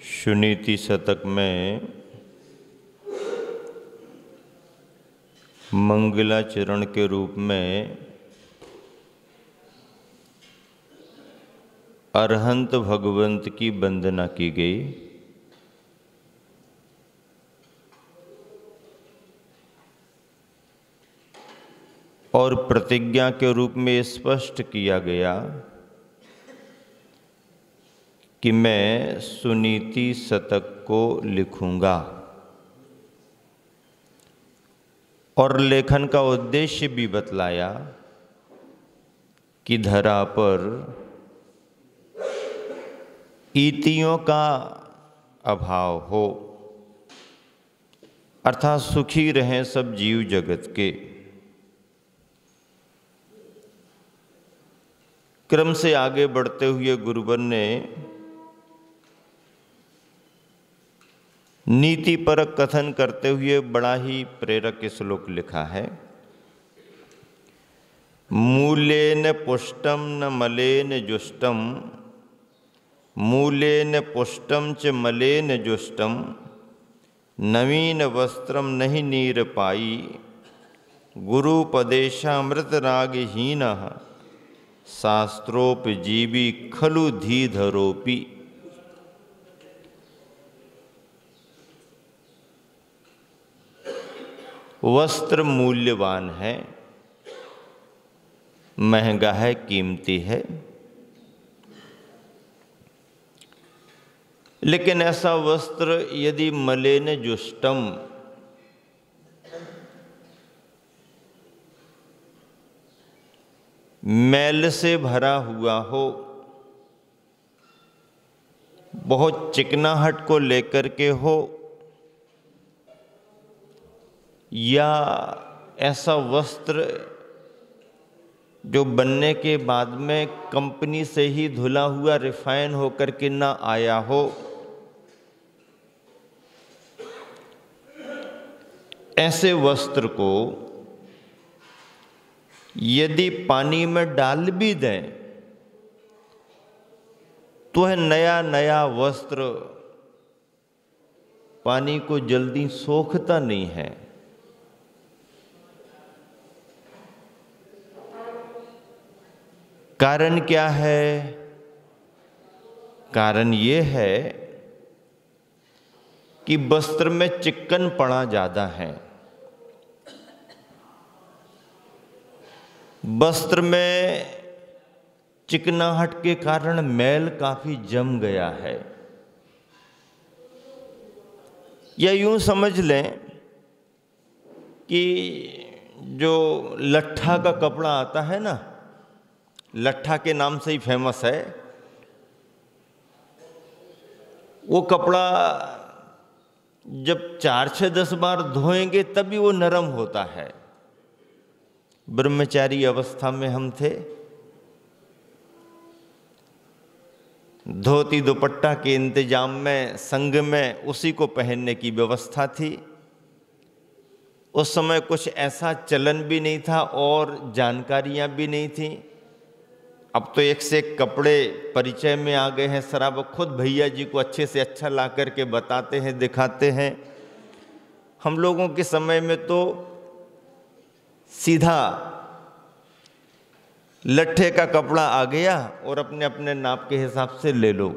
सुनीति शतक में मंगलाचरण के रूप में अरहंत भगवंत की वंदना की गई। और प्रतिज्ञा के रूप में स्पष्ट किया गया कि मैं सुनीति शतक को लिखूंगा। और लेखन का उद्देश्य भी बतलाया कि धरा पर इतियों का अभाव हो, अर्थात सुखी रहें सब जीव जगत के। क्रम से आगे बढ़ते हुए गुरुवर ने नीति परक कथन करते हुए बड़ा ही प्रेरक श्लोक लिखा है। मूलेन पुष्टम न मलेन जुष्टम, मूलेन पुष्टम च मलेन जुष्टम, नवीन वस्त्रम नहीं नीर पाई, गुरुपदेशामृत रागहीनः शास्त्रोपजीवी खलु धीधरोपि। वस्त्र मूल्यवान है, महंगा है, कीमती है, लेकिन ऐसा वस्त्र यदि मलेन जुष्टम, मैल से भरा हुआ हो, बहुत चिकनाहट को लेकर के हो, या ऐसा वस्त्र जो बनने के बाद में कंपनी से ही धुला हुआ रिफाइन होकर के ना आया हो, ऐसे वस्त्र को यदि पानी में डाल भी दें तो है नया नया वस्त्र पानी को जल्दी सोखता नहीं है। कारण क्या है? कारण ये है कि वस्त्र में चिक्कन पड़ा ज्यादा है। वस्त्र में चिकनाहट के कारण मैल काफी जम गया है। या यूं समझ लें कि जो लट्ठा का कपड़ा आता है ना, लट्ठा के नाम से ही फेमस है, वो कपड़ा जब 4 से 10 बार धोएंगे तभी वो नरम होता है। ब्रह्मचारी अवस्था में हम थे, धोती दुपट्टा के इंतजाम में संग में उसी को पहनने की व्यवस्था थी। उस समय कुछ ऐसा चलन भी नहीं था और जानकारियां भी नहीं थी। अब तो एक से एक कपड़े परिचय में आ गए हैं। सराब खुद भैया जी को अच्छे से अच्छा ला करके बताते हैं, दिखाते हैं। हम लोगों के समय में तो सीधा लट्ठे का कपड़ा आ गया और अपने अपने नाप के हिसाब से ले लो।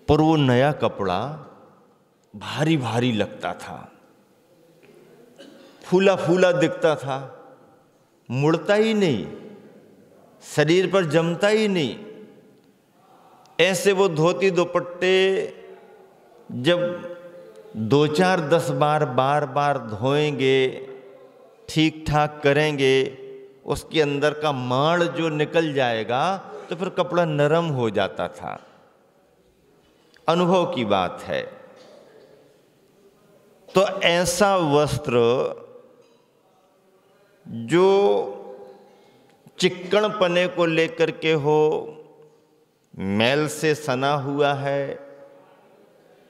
पर वो नया कपड़ा भारी भारी लगता था, फूला फूला दिखता था, मुड़ता ही नहीं, शरीर पर जमता ही नहीं। ऐसे वो धोती दुपट्टे जब 2, 4, 10 बार बार बार धोएंगे, ठीक ठाक करेंगे, उसके अंदर का माड़ जो निकल जाएगा तो फिर कपड़ा नरम हो जाता था। अनुभव की बात है। तो ऐसा वस्त्र जो चिक्कन पने को लेकर के हो, मैल से सना हुआ है,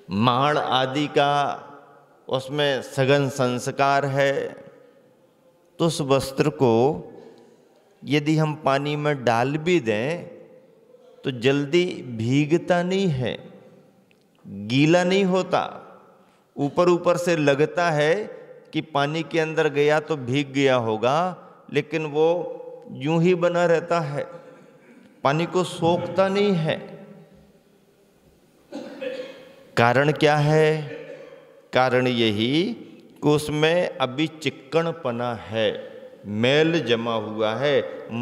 माड़ आदि का उसमें सघन संस्कार है, तो उस वस्त्र को यदि हम पानी में डाल भी दें तो जल्दी भीगता नहीं है, गीला नहीं होता। ऊपर ऊपर से लगता है कि पानी के अंदर गया तो भीग गया होगा, लेकिन वो यूं ही बना रहता है, पानी को सोखता नहीं है। कारण क्या है? कारण यही कि उसमें अभी चिक्कणपना है, मैल जमा हुआ है।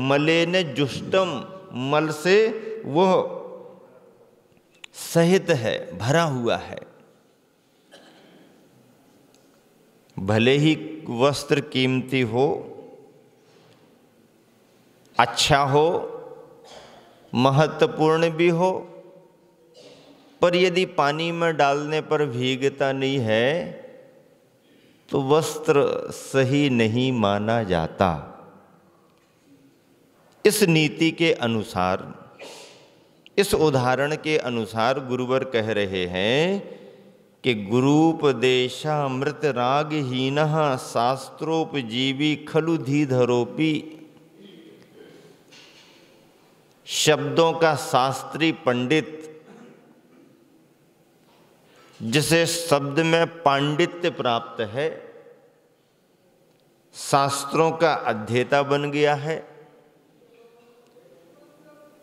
मलेन जुष्टम, मल से वह सहित है, भरा हुआ है। भले ही वस्त्र कीमती हो, अच्छा हो, महत्वपूर्ण भी हो, पर यदि पानी में डालने पर भीगता नहीं है तो वस्त्र सही नहीं माना जाता। इस नीति के अनुसार, इस उदाहरण के अनुसार गुरुवर कह रहे हैं कि गुरूपदेशामृत रागहीनः शास्त्रोपजीवी खलु धीधरोपि। शब्दों का शास्त्री पंडित, जिसे शब्द में पांडित्य प्राप्त है, शास्त्रों का अध्येता बन गया है,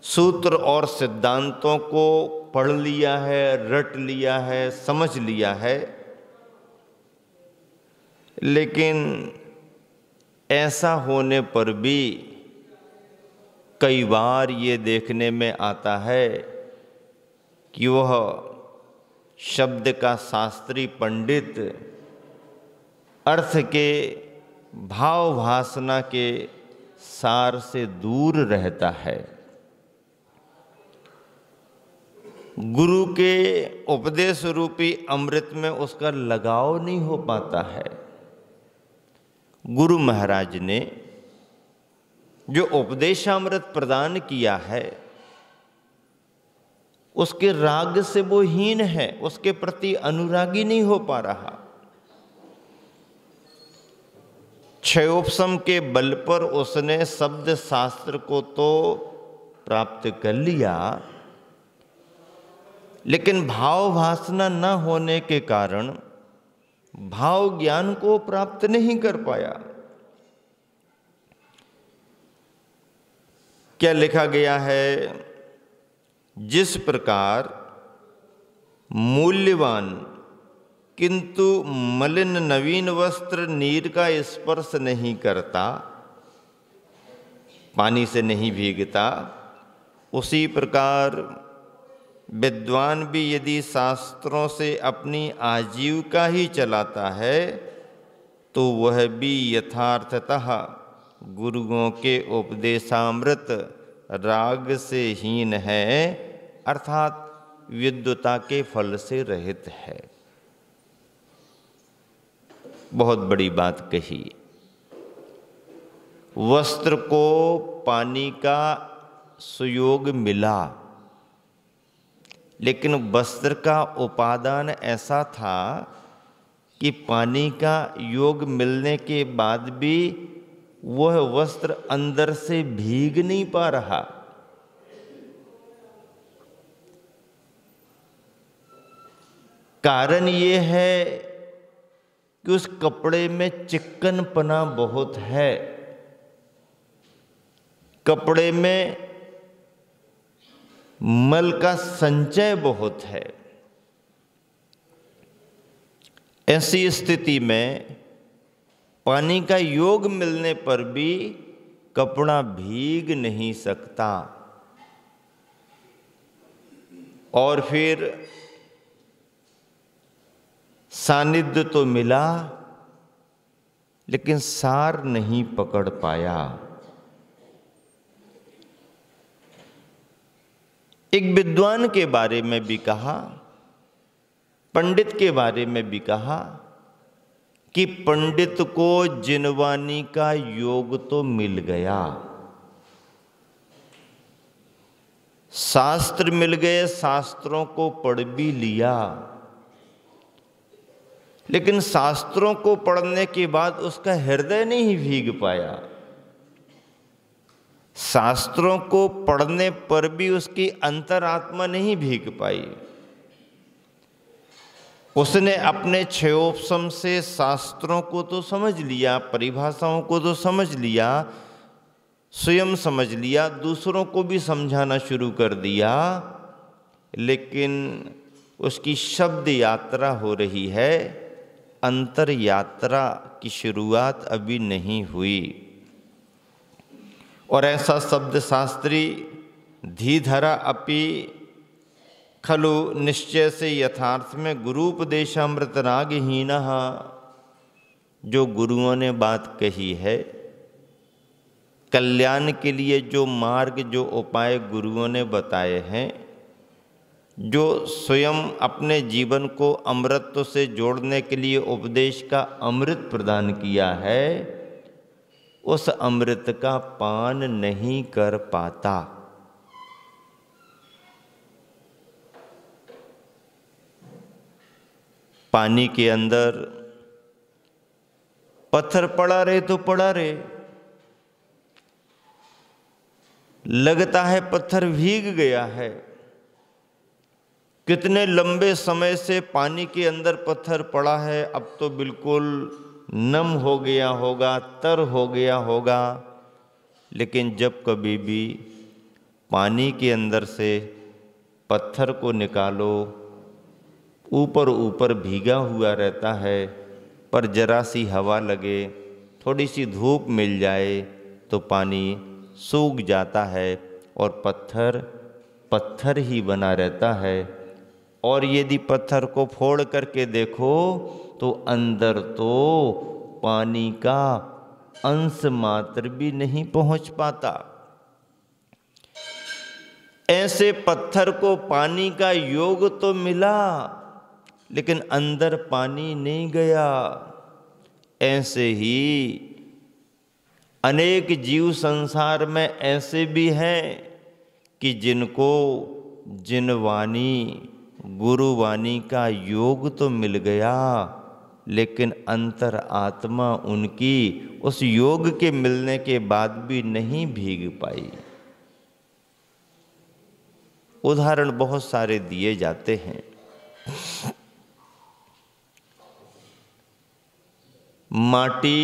सूत्र और सिद्धांतों को पढ़ लिया है, रट लिया है, समझ लिया है, लेकिन ऐसा होने पर भी कई बार ये देखने में आता है कि वह शब्द का शास्त्री पंडित अर्थ के भाव भासना के सार से दूर रहता है। गुरु के उपदेश रूपी अमृत में उसका लगाव नहीं हो पाता है। गुरु महाराज ने जो उपदेशामृत प्रदान किया है, उसके राग से वो हीन है, उसके प्रति अनुरागी नहीं हो पा रहा। क्षयोपशम के बल पर उसने शब्द शास्त्र को तो प्राप्त कर लिया, लेकिन भाव भासना न होने के कारण भाव ज्ञान को प्राप्त नहीं कर पाया। क्या लिखा गया है? जिस प्रकार मूल्यवान किंतु मलिन नवीन वस्त्र नीर का स्पर्श नहीं करता, पानी से नहीं भीगता, उसी प्रकार विद्वान भी यदि शास्त्रों से अपनी आजीविका ही चलाता है तो वह भी यथार्थतः गुरुओं के उपदेशामृत राग से हीन है, अर्थात विद्वता के फल से रहित है। बहुत बड़ी बात कही। वस्त्र को पानी का सुयोग मिला, लेकिन वस्त्र का उपादान ऐसा था कि पानी का योग मिलने के बाद भी वह वस्त्र अंदर से भीग नहीं पा रहा। कारण ये है कि उस कपड़े में चिक्कनपना बहुत है, कपड़े में मल का संचय बहुत है। ऐसी स्थिति में पानी का योग मिलने पर भी कपड़ा भीग नहीं सकता, और फिर सानिध्य तो मिला लेकिन सार नहीं पकड़ पाया। एक विद्वान के बारे में भी कहा, पंडित के बारे में भी कहा कि पंडित को जिनवानी का योग तो मिल गया, शास्त्र मिल गए, शास्त्रों को पढ़ भी लिया, लेकिन शास्त्रों को पढ़ने के बाद उसका हृदय नहीं भीग पाया। शास्त्रों को पढ़ने पर भी उसकी अंतरात्मा नहीं भीग पाई। उसने अपने क्षयोपशम से शास्त्रों को तो समझ लिया, परिभाषाओं को तो समझ लिया, स्वयं समझ लिया, दूसरों को भी समझाना शुरू कर दिया, लेकिन उसकी शब्द यात्रा हो रही है, अंतर यात्रा की शुरुआत अभी नहीं हुई। और ऐसा शब्द शास्त्री धीधरा अपि खलु निश्चय से यथार्थ में गुरूपदेशामृत रागहीनः, जो गुरुओं ने बात कही है, कल्याण के लिए जो मार्ग जो उपाय गुरुओं ने बताए हैं, जो स्वयं अपने जीवन को अमृत से जोड़ने के लिए उपदेश का अमृत प्रदान किया है, उस अमृत का पान नहीं कर पाता। पानी के अंदर पत्थर पड़ा रहे तो पड़ा रहे, लगता है पत्थर भीग गया है। कितने लंबे समय से पानी के अंदर पत्थर पड़ा है, अब तो बिल्कुल नम हो गया होगा, तर हो गया होगा। लेकिन जब कभी भी पानी के अंदर से पत्थर को निकालो, ऊपर ऊपर भीगा हुआ रहता है, पर जरा सी हवा लगे, थोड़ी सी धूप मिल जाए तो पानी सूख जाता है और पत्थर पत्थर ही बना रहता है। और यदि पत्थर को फोड़ करके देखो तो अंदर तो पानी का अंश मात्र भी नहीं पहुंच पाता। ऐसे पत्थर को पानी का योग तो मिला, लेकिन अंदर पानी नहीं गया। ऐसे ही अनेक जीव संसार में ऐसे भी हैं कि जिनको जिनवाणी गुरुवाणी का योग तो मिल गया, लेकिन अंतर आत्मा उनकी उस योग के मिलने के बाद भी नहीं भीग पाई। उदाहरण बहुत सारे दिए जाते हैं। माटी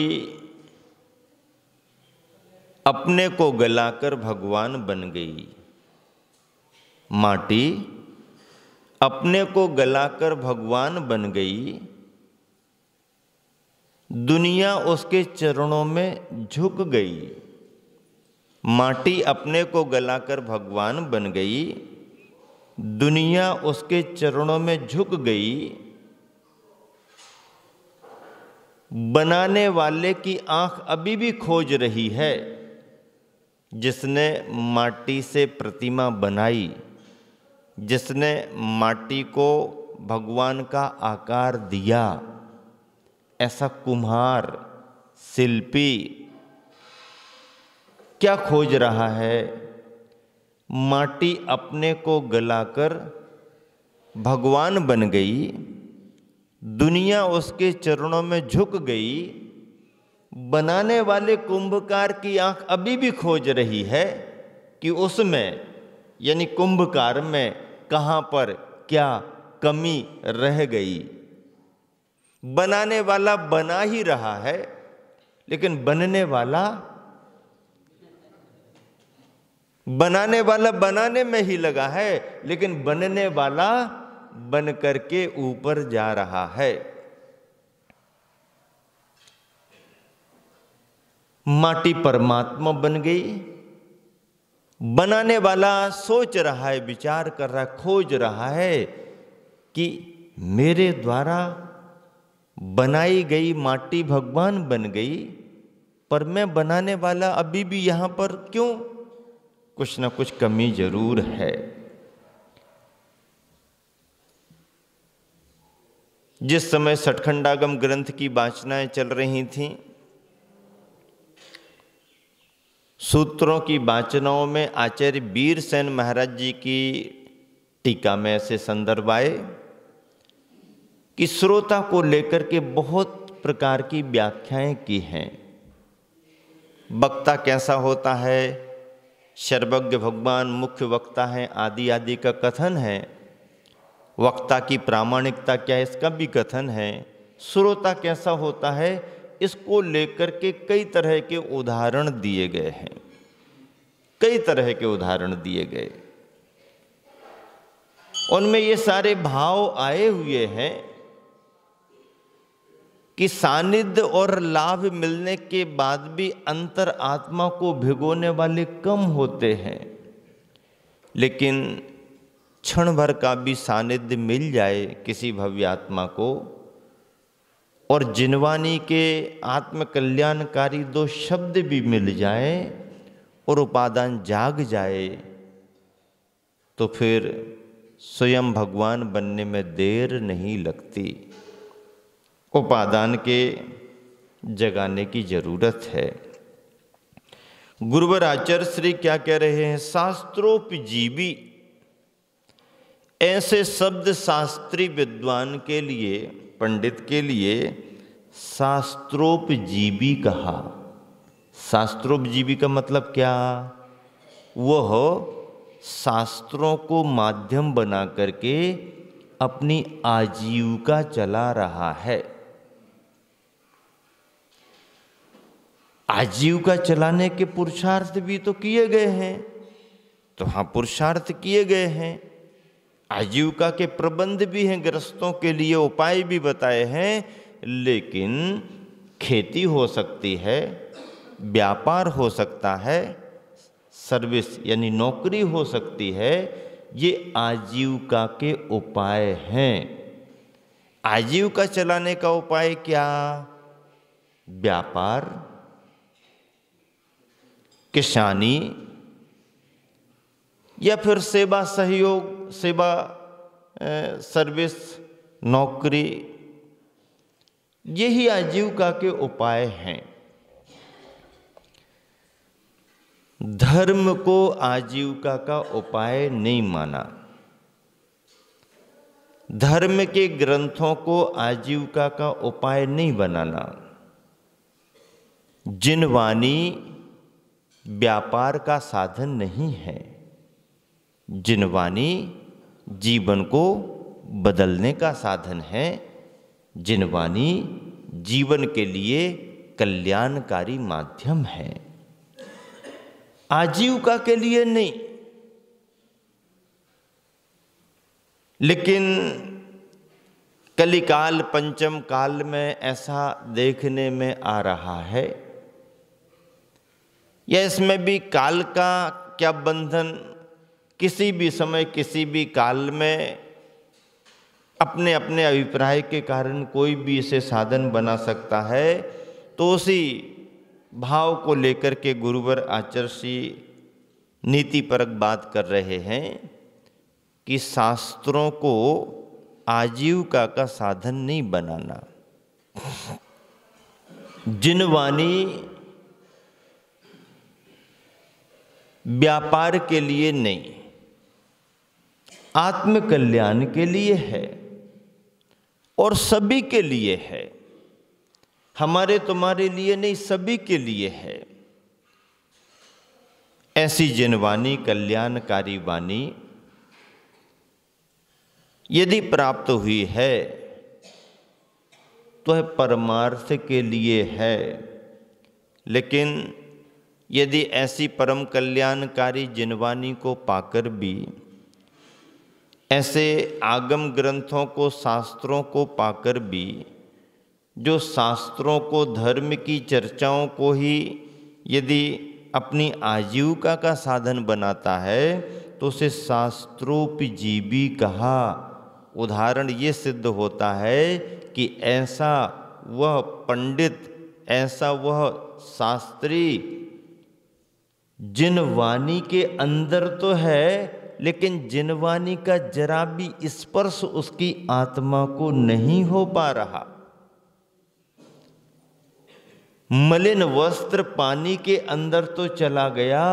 अपने को गलाकर भगवान बन गई। माटी अपने को गलाकर भगवान बन गई। दुनिया उसके चरणों में झुक गई। माटी अपने को गलाकर भगवान बन गई, दुनिया उसके चरणों में झुक गई। बनाने वाले की आंख अभी भी खोज रही है। जिसने माटी से प्रतिमा बनाई, जिसने माटी को भगवान का आकार दिया, ऐसा कुम्हार शिल्पी क्या खोज रहा है? माटी अपने को गलाकर भगवान बन गई, दुनिया उसके चरणों में झुक गई। बनाने वाले कुंभकार की आंख अभी भी खोज रही है कि उसमें यानी कुंभकार में कहां पर क्या कमी रह गई। बनाने वाला बना ही रहा है, लेकिन बनाने वाला बनाने में ही लगा है, लेकिन बनने वाला बन करके ऊपर जा रहा है। माटी परमात्मा बन गई। बनाने वाला सोच रहा है, विचार कर रहा है, खोज रहा है कि मेरे द्वारा बनाई गई माटी भगवान बन गई, पर मैं बनाने वाला अभी भी यहां पर क्यों? कुछ ना कुछ कमी जरूर है। जिस समय सठखंडागम ग्रंथ की वाचनाएं चल रही थीं, सूत्रों की वाचनाओं में आचार्य वीरसेन महाराज जी की टीका में ऐसे संदर्भ आए कि श्रोता को लेकर के बहुत प्रकार की व्याख्याएं की हैं। वक्ता कैसा होता है, सर्वज्ञ भगवान मुख्य वक्ता हैं आदि आदि का कथन है। वक्ता की प्रामाणिकता क्या है इसका भी कथन है। श्रोता कैसा होता है इसको लेकर के कई तरह के उदाहरण दिए गए हैं, कई तरह के उदाहरण दिए गए। उनमें ये सारे भाव आए हुए हैं कि सानिध्य और लाभ मिलने के बाद भी अंतर आत्मा को भिगोने वाले कम होते हैं, लेकिन क्षण भर का भी सानिध्य मिल जाए किसी भव्य आत्मा को और जिनवानी के आत्म कल्याणकारी दो शब्द भी मिल जाए और उपादान जाग जाए तो फिर स्वयं भगवान बनने में देर नहीं लगती। उपादान के जगाने की जरूरत है। गुरुवर आचार्य श्री क्या कह रहे हैं? शास्त्रोपजीवी, ऐसे शब्द शास्त्री विद्वान के लिए, पंडित के लिए शास्त्रोपजीवी कहा। शास्त्रोपजीवी का मतलब क्या? वह शास्त्रों को माध्यम बना करके अपनी आजीविका चला रहा है। आजीविका चलाने के पुरुषार्थ भी तो किए गए हैं, तो हाँ पुरुषार्थ किए गए हैं, आजीविका के प्रबंध भी हैं, ग्रस्तों के लिए उपाय भी बताए हैं, लेकिन खेती हो सकती है, व्यापार हो सकता है, सर्विस यानी नौकरी हो सकती है, ये आजीविका के उपाय हैं। आजीविका चलाने का उपाय क्या? व्यापार, किसानी या फिर सेवा सहयोग, सेवा सर्विस, नौकरी, यही आजीविका के उपाय हैं। धर्म को आजीविका का उपाय नहीं माना, धर्म के ग्रंथों को आजीविका का उपाय नहीं बनाना। जिनवानी व्यापार का साधन नहीं है, जिनवानी जीवन को बदलने का साधन है, जिनवानी जीवन के लिए कल्याणकारी माध्यम है, आजीविका के लिए नहीं। लेकिन कलिकाल पंचम काल में ऐसा देखने में आ रहा है, या इसमें भी काल का क्या बंधन, किसी भी समय किसी भी काल में अपने अपने अभिप्राय के कारण कोई भी इसे साधन बना सकता है। तो उसी भाव को लेकर के गुरुवर आचार्य श्री नीतिपरक बात कर रहे हैं कि शास्त्रों को आजीविका का साधन नहीं बनाना। जिनवानी व्यापार के लिए नहीं, आत्म कल्याण के लिए है और सभी के लिए है, हमारे तुम्हारे लिए नहीं, सभी के लिए है। ऐसी जिनवानी, कल्याणकारी वाणी यदि प्राप्त हुई है तो है परमार्थ के लिए है। लेकिन यदि ऐसी परम कल्याणकारी जिनवानी को पाकर भी, ऐसे आगम ग्रंथों को, शास्त्रों को पाकर भी, जो शास्त्रों को, धर्म की चर्चाओं को ही यदि अपनी आजीविका का साधन बनाता है तो उसे शास्त्रोपजीवी कहा। उदाहरण ये सिद्ध होता है कि ऐसा वह पंडित, ऐसा वह शास्त्री जिनवानी के अंदर तो है, लेकिन जिनवानी का जरा भी स्पर्श उसकी आत्मा को नहीं हो पा रहा। मलिन वस्त्र पानी के अंदर तो चला गया,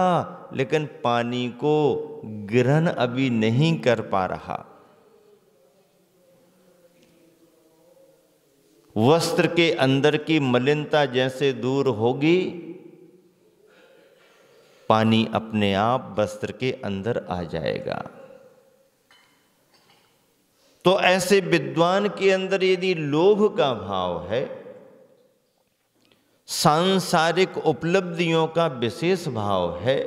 लेकिन पानी को ग्रहण अभी नहीं कर पा रहा। वस्त्र के अंदर की मलिनता जैसे दूर होगी, पानी अपने आप वस्त्र के अंदर आ जाएगा। तो ऐसे विद्वान के अंदर यदि लोभ का भाव है, सांसारिक उपलब्धियों का विशेष भाव है,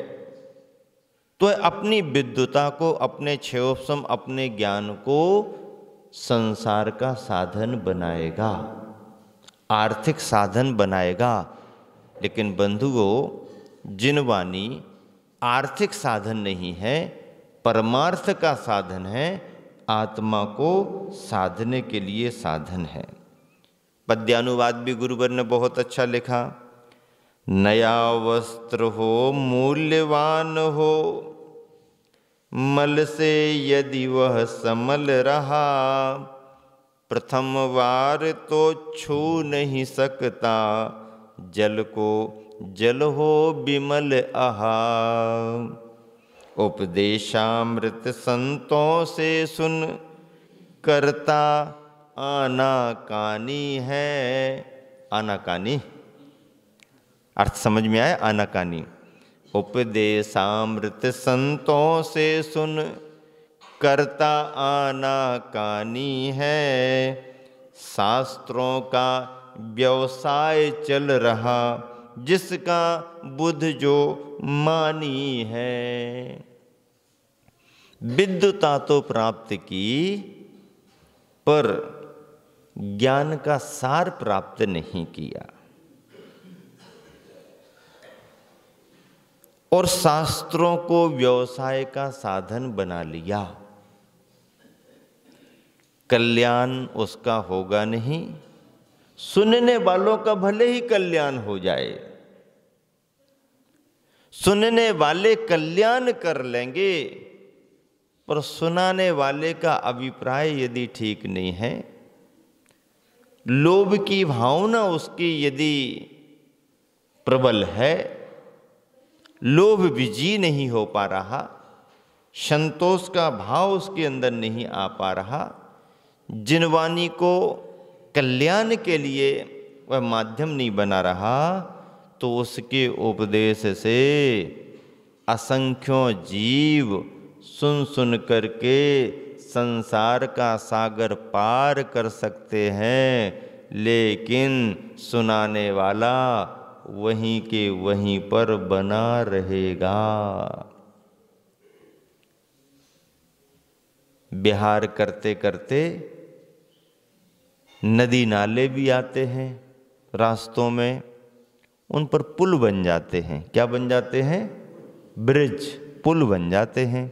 तो अपनी विद्वता को, अपने क्षेयोपम, अपने ज्ञान को संसार का साधन बनाएगा, आर्थिक साधन बनाएगा। लेकिन बंधुओं, जिन वाणी आर्थिक साधन नहीं है, परमार्थ का साधन है, आत्मा को साधने के लिए साधन है। पद्यानुवाद भी गुरुवर ने बहुत अच्छा लिखा। नया वस्त्र हो मूल्यवान हो, मल से यदि वह समल रहा, प्रथम वार तो छू नहीं सकता, जल को जल हो विमल आहा। उपदेशामृत संतों से सुन, करता आनाकानी है। आनाकानी अर्थ समझ में आया? आनाकानी। उपदेशामृत संतों से सुन, करता आनाकानी है। शास्त्रों का व्यवसाय चल रहा, जिसका बुध जो मानी है। विद्वता तो प्राप्त की, पर ज्ञान का सार प्राप्त नहीं किया, और शास्त्रों को व्यवसाय का साधन बना लिया। कल्याण उसका होगा नहीं, सुनने वालों का भले ही कल्याण हो जाए, सुनने वाले कल्याण कर लेंगे, पर सुनाने वाले का अभिप्राय यदि ठीक नहीं है, लोभ की भावना उसकी यदि प्रबल है, लोभ विजयी नहीं हो पा रहा, संतोष का भाव उसके अंदर नहीं आ पा रहा, जिन वाणी को कल्याण के लिए वह माध्यम नहीं बना रहा, तो उसके उपदेश से असंख्यों जीव सुन सुन करके संसार का सागर पार कर सकते हैं, लेकिन सुनाने वाला वहीं के वहीं पर बना रहेगा। विहार करते करते नदी नाले भी आते हैं रास्तों में, उन पर पुल बन जाते हैं। क्या बन जाते हैं? ब्रिज, पुल बन जाते हैं।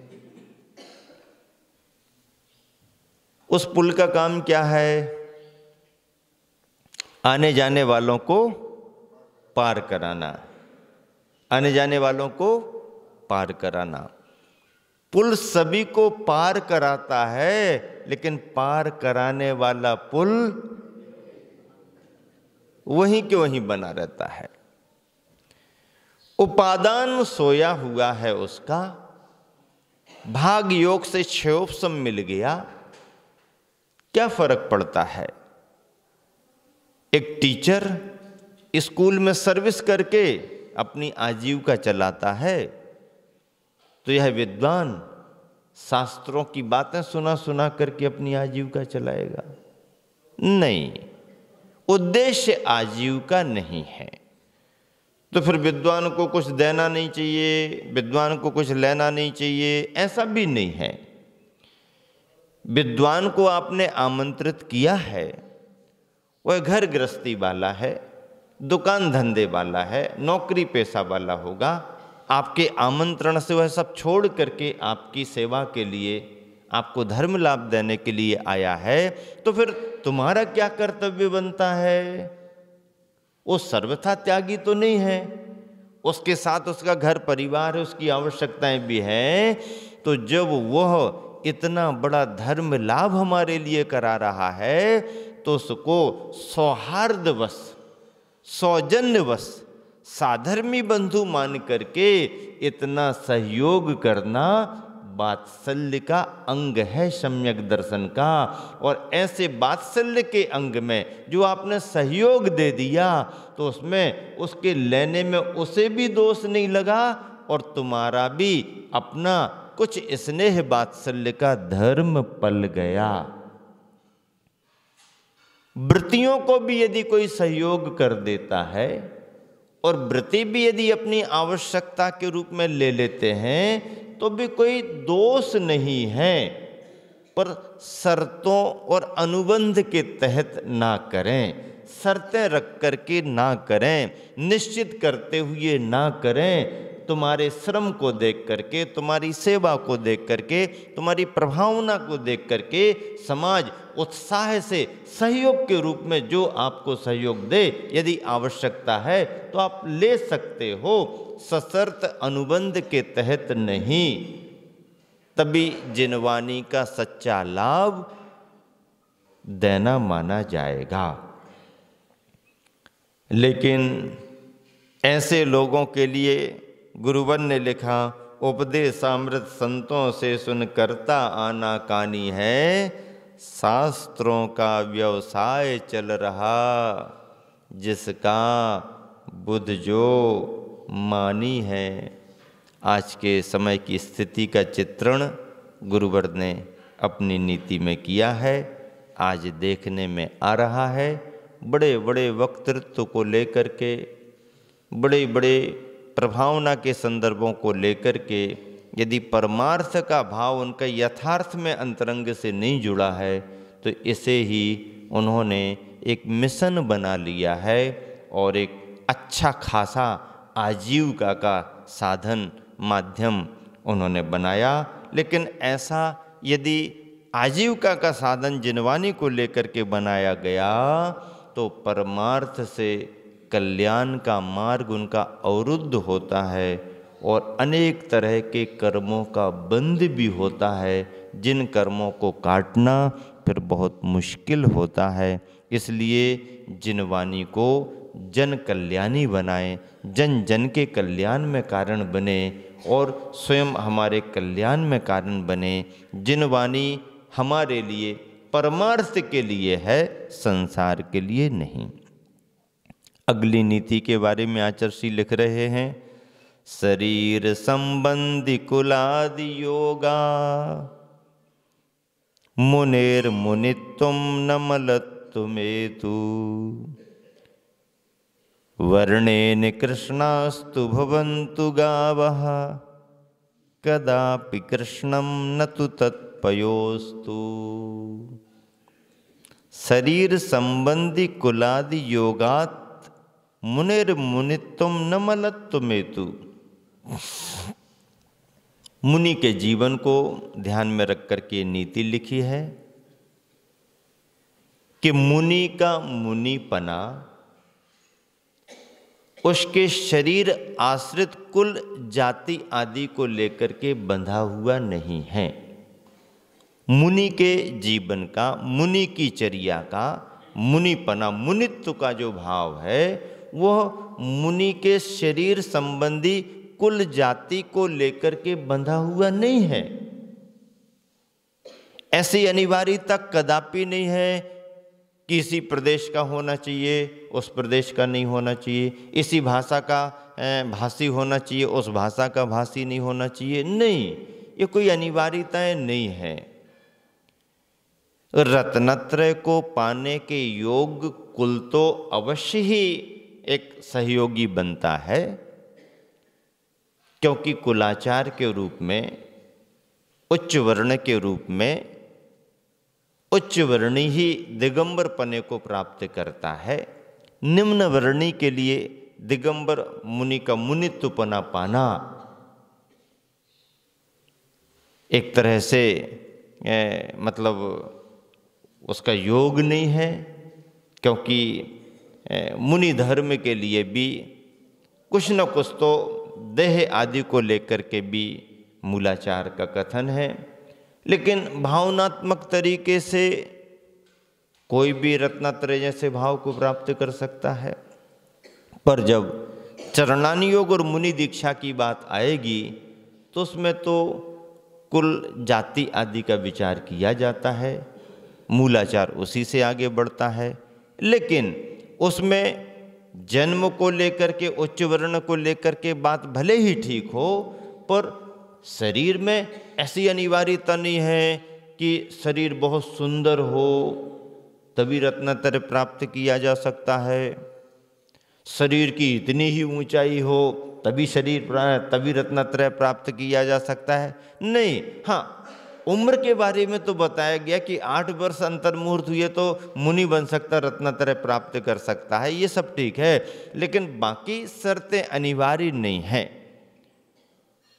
उस पुल का काम क्या है? आने जाने वालों को पार कराना, आने जाने वालों को पार कराना। पुल सभी को पार कराता है, लेकिन पार कराने वाला पुल वहीं के वहीं बना रहता है। उपादान सोया हुआ है उसका, भाग योग से क्षेयोपम मिल गया, क्या फर्क पड़ता है? एक टीचर स्कूल में सर्विस करके अपनी आजीविका चलाता है, तो यह विद्वान शास्त्रों की बातें सुना सुना करके अपनी आजीविका चलाएगा? नहीं, उद्देश्य आजीविका नहीं है। तो फिर विद्वान को कुछ देना नहीं चाहिए, विद्वान को कुछ लेना नहीं चाहिए, ऐसा भी नहीं है। विद्वान को आपने आमंत्रित किया है, वह घर गृहस्थी वाला है, दुकान धंधे वाला है, नौकरी पेशा वाला होगा, आपके आमंत्रण से वह सब छोड़ करके आपकी सेवा के लिए, आपको धर्म लाभ देने के लिए आया है, तो फिर तुम्हारा क्या कर्तव्य बनता है? वो सर्वथा त्यागी तो नहीं है, उसके साथ उसका घर परिवार है, उसकी आवश्यकताएं भी हैं। तो जब वह इतना बड़ा धर्म लाभ हमारे लिए करा रहा है, तो उसको सौहार्दवश, सौजन्यवश, साधर्मी बंधु मान करके इतना सहयोग करना वात्सल्य का अंग है, सम्यक दर्शन का। और ऐसे वात्सल्य के अंग में जो आपने सहयोग दे दिया, तो उसमें उसके लेने में उसे भी दोष नहीं लगा और तुम्हारा भी अपना कुछ स्नेह वात्सल्य का धर्म पल गया। वृत्तियों को भी यदि कोई सहयोग कर देता है और वृत्ति भी यदि अपनी आवश्यकता के रूप में ले लेते हैं तो भी कोई दोष नहीं है, पर शर्तों और अनुबंध के तहत ना करें, शर्तें रख करके ना करें, निश्चित करते हुए ना करें। तुम्हारे श्रम को देख करके, तुम्हारी सेवा को देख करके, तुम्हारी प्रभावना को देख करके समाज उत्साह से सहयोग के रूप में जो आपको सहयोग दे, यदि आवश्यकता है तो आप ले सकते हो, सशर्त अनुबंध के तहत नहीं। तभी जिनवानी का सच्चा लाभ देना माना जाएगा। लेकिन ऐसे लोगों के लिए गुरुवर ने लिखा, उपदेशामृत संतों से सुन करता आना कानी है, शास्त्रों का व्यवसाय चल रहा, जिसका बुध जो मानी है। आज के समय की स्थिति का चित्रण गुरुवर ने अपनी नीति में किया है, आज देखने में आ रहा है। बड़े बड़े वक्तृत्व को लेकर के, बड़े बड़े प्रभावना के संदर्भों को लेकर के, यदि परमार्थ का भाव उनका यथार्थ में अंतरंग से नहीं जुड़ा है तो इसे ही उन्होंने एक मिशन बना लिया है और एक अच्छा खासा आजीविका का साधन माध्यम उन्होंने बनाया। लेकिन ऐसा यदि आजीविका का साधन जिनवानी को लेकर के बनाया गया तो परमार्थ से कल्याण का मार्ग उनका अवरुद्ध होता है और अनेक तरह के कर्मों का बंध भी होता है, जिन कर्मों को काटना फिर बहुत मुश्किल होता है। इसलिए जिनवानी को जन कल्याणी बनाएं, जन जन के कल्याण में कारण बने और स्वयं हमारे कल्याण में कारण बने। जिनवानी हमारे लिए परमार्थ के लिए है, संसार के लिए नहीं। अगली नीति के बारे में आचार्य लिख रहे हैं, शरीर संबंधी कुलादि योगा, मुनेर मुनित्वम न मलत्वमेतु, वर्णेन कृष्णास्तु भवन्तु गावः, कदापि कृष्णम न तु तत्पयोस्तु। शरीर संबंधी कुलादि योगात मुनेर मुनित्वम न मलत्वमेतु। मुनि के जीवन को ध्यान में रख करके नीति लिखी है कि मुनि का मुनिपना उसके शरीर आश्रित कुल जाति आदि को लेकर के बंधा हुआ नहीं है। मुनि के जीवन का, मुनि की चर्या का, मुनिपना, मुनित्व का जो भाव है वह मुनि के शरीर संबंधी कुल जाति को लेकर के बंधा हुआ नहीं है। ऐसी अनिवार्यता कदापि नहीं है कि इसी प्रदेश का होना चाहिए, उस प्रदेश का नहीं होना चाहिए, इसी भाषा का भाषी होना चाहिए, उस भाषा का भाषी नहीं होना चाहिए। नहीं, ये कोई अनिवार्यताएं नहीं है। रत्नत्रय को पाने के योग कुल तो अवश्य ही एक सहयोगी बनता है, क्योंकि कुलाचार के रूप में, उच्च वर्ण के रूप में, उच्च वर्णी ही दिगंबर पने को प्राप्त करता है। निम्न वर्णी के लिए दिगंबर मुनि का मुनित्वपना पाना एक तरह से मतलब उसका योग नहीं है, क्योंकि मुनि धर्म के लिए भी कुछ न कुछ तो देह आदि को लेकर के भी मूलाचार का कथन है। लेकिन भावनात्मक तरीके से कोई भी रत्नत्रय जैसे भाव को प्राप्त कर सकता है, पर जब चरणानी योग और मुनि दीक्षा की बात आएगी तो उसमें तो कुल जाति आदि का विचार किया जाता है, मूलाचार उसी से आगे बढ़ता है। लेकिन उसमें जन्म को लेकर के, उच्च वर्ण को लेकर के बात भले ही ठीक हो, पर शरीर में ऐसी अनिवार्यता नहीं है कि शरीर बहुत सुंदर हो तभी रत्नत्रय प्राप्त किया जा सकता है, शरीर की इतनी ही ऊंचाई हो तभी रत्नत्रय प्राप्त किया जा सकता है। नहीं, हाँ, उम्र के बारे में तो बताया गया कि 8 वर्ष अंतर्मुहूर्त हुए तो मुनि बन सकता, रत्नत्रय प्राप्त कर सकता है, ये सब ठीक है, लेकिन बाकी शर्तें अनिवार्य नहीं हैं।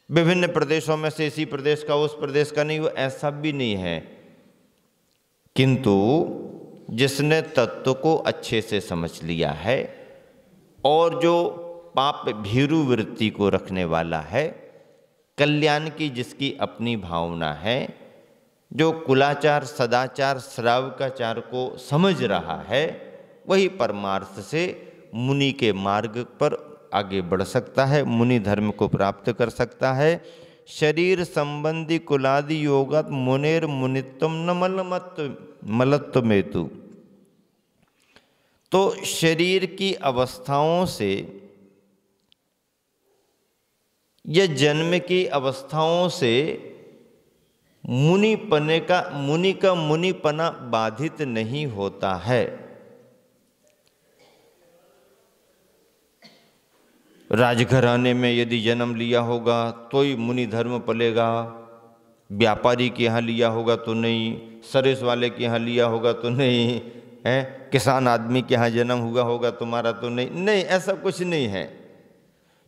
विभिन्न प्रदेशों में से इसी प्रदेश का उस प्रदेश का नहीं हो, ऐसा भी नहीं है। किंतु जिसने तत्व को अच्छे से समझ लिया है और जो पाप भीरु वृत्ति को रखने वाला है, कल्याण की जिसकी अपनी भावना है, जो कुलाचार, सदाचार, श्रावकाचार को समझ रहा है, वही परमार्थ से मुनि के मार्ग पर आगे बढ़ सकता है, मुनि धर्म को प्राप्त कर सकता है। शरीर संबंधी कुलादि योगत मुनेर मुनित्वम न मलत्व मेतु। तो शरीर की अवस्थाओं से या जन्म की अवस्थाओं से मुनि का मुनिपना बाधित नहीं होता है। राजघराने में यदि जन्म लिया होगा तो ही मुनि धर्म पलेगा, व्यापारी के यहाँ लिया होगा तो नहीं, सर्विस वाले के यहाँ लिया होगा तो नहीं है, किसान आदमी के यहाँ जन्म हुआ होगा तुम्हारा तो नहीं, नहीं, ऐसा कुछ नहीं है।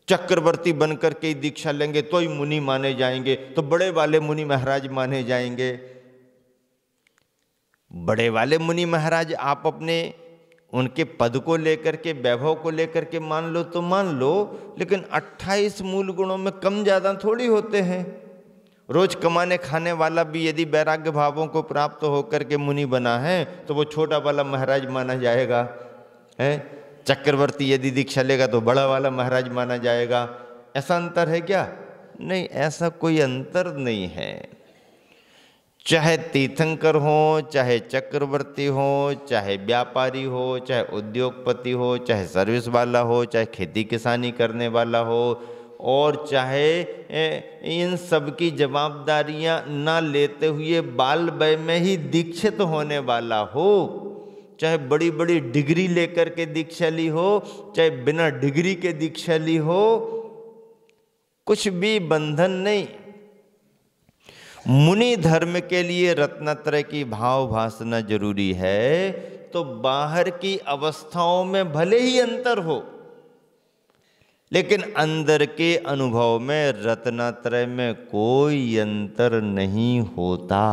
चक्रवर्ती बनकर के दीक्षा लेंगे तो ही मुनि माने जाएंगे, तो बड़े वाले मुनि महाराज माने जाएंगे। बड़े वाले मुनि महाराज आप अपने उनके पद को लेकर के, वैभव को लेकर के मान लो तो मान लो, लेकिन 28 मूल गुणों में कम ज्यादा थोड़ी होते हैं। रोज कमाने खाने वाला भी यदि वैराग्य भावों को प्राप्त होकर के मुनि बना है तो वो छोटा वाला महाराज माना जाएगा, है। चक्रवर्ती यदि दीक्षा लेगा तो बड़ा वाला महाराज माना जाएगा। ऐसा अंतर है क्या? नहीं, ऐसा कोई अंतर नहीं है। चाहे तीर्थंकर हो, चाहे चक्रवर्ती हो, चाहे व्यापारी हो, चाहे उद्योगपति हो, चाहे सर्विस वाला हो, चाहे खेती किसानी करने वाला हो, और चाहे इन सब की जवाबदारियां ना लेते हुए बाल वय में ही दीक्षित होने वाला हो, चाहे बड़ी बड़ी डिग्री लेकर के दीक्षा ली हो, चाहे बिना डिग्री के दीक्षा ली हो, कुछ भी बंधन नहीं। मुनि धर्म के लिए रत्नत्रय की भाव भासना जरूरी है। तो बाहर की अवस्थाओं में भले ही अंतर हो, लेकिन अंदर के अनुभव में रत्नत्रय में कोई अंतर नहीं होता।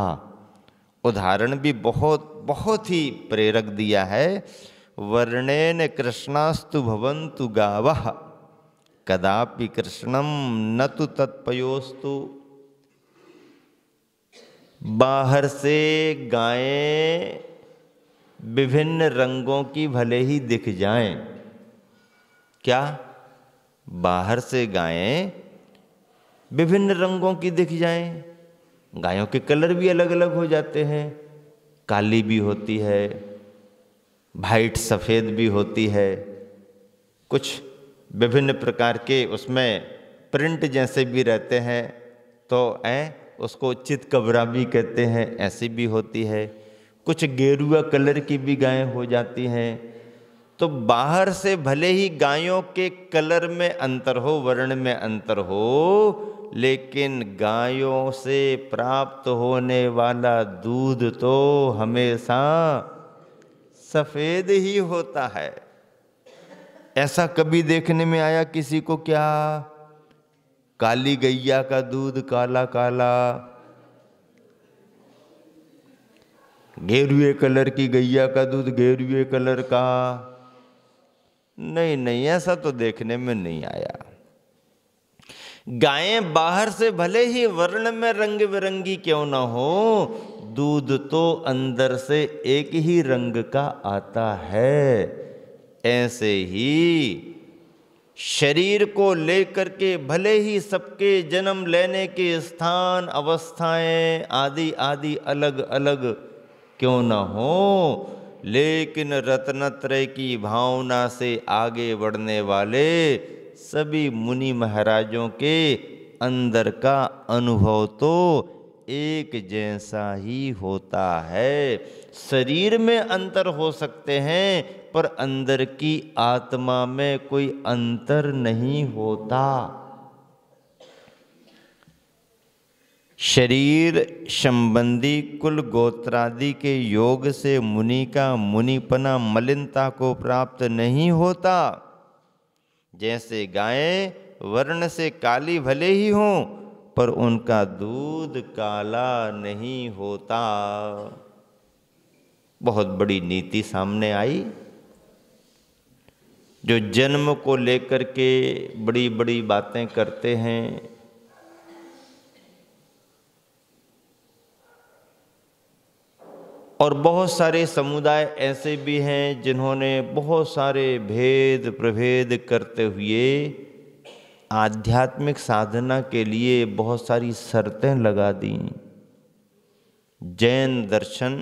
उदाहरण भी बहुत बहुत ही प्रेरक दिया है। वर्णेन कृष्णास्तु भवन्तु गावः कदापि कृष्णम न तु तत्पयोस्तु। बाहर से गायें विभिन्न रंगों की भले ही दिख जाएं, क्या बाहर से गायें विभिन्न रंगों की दिख जाएं? गायों के कलर भी अलग अलग हो जाते हैं, काली भी होती है, वाइट सफ़ेद भी होती है, कुछ विभिन्न प्रकार के उसमें प्रिंट जैसे भी रहते हैं, तो उसको चितकबरा भी कहते हैं, ऐसी भी होती है। कुछ गेरुआ कलर की भी गायें हो जाती हैं। तो बाहर से भले ही गायों के कलर में अंतर हो, वर्ण में अंतर हो, लेकिन गायों से प्राप्त होने वाला दूध तो हमेशा सफ़ेद ही होता है। ऐसा कभी देखने में आया किसी को क्या? काली गैया का दूध काला काला, गेरुए कलर की गैया का दूध गेरुए कलर का? नहीं नहीं, ऐसा तो देखने में नहीं आया। गायें बाहर से भले ही वर्ण में रंग बिरंगी क्यों ना हो, दूध तो अंदर से एक ही रंग का आता है। ऐसे ही शरीर को लेकर के भले ही सबके जन्म लेने के स्थान, अवस्थाएं आदि आदि अलग अलग क्यों ना हो, लेकिन रत्नत्रय की भावना से आगे बढ़ने वाले सभी मुनि महाराजों के अंदर का अनुभव तो एक जैसा ही होता है। शरीर में अंतर हो सकते हैं पर अंदर की आत्मा में कोई अंतर नहीं होता। शरीर संबंधी कुल गोत्रादि के योग से मुनि का मुनिपना मलिनता को प्राप्त नहीं होता। जैसे गायें वर्ण से काली भले ही हों पर उनका दूध काला नहीं होता। बहुत बड़ी नीति सामने आई। जो जन्म को लेकर के बड़ी बड़ी बातें करते हैं, और बहुत सारे समुदाय ऐसे भी हैं जिन्होंने बहुत सारे भेद प्रभेद करते हुए आध्यात्मिक साधना के लिए बहुत सारी शर्तें लगा दी। जैन दर्शन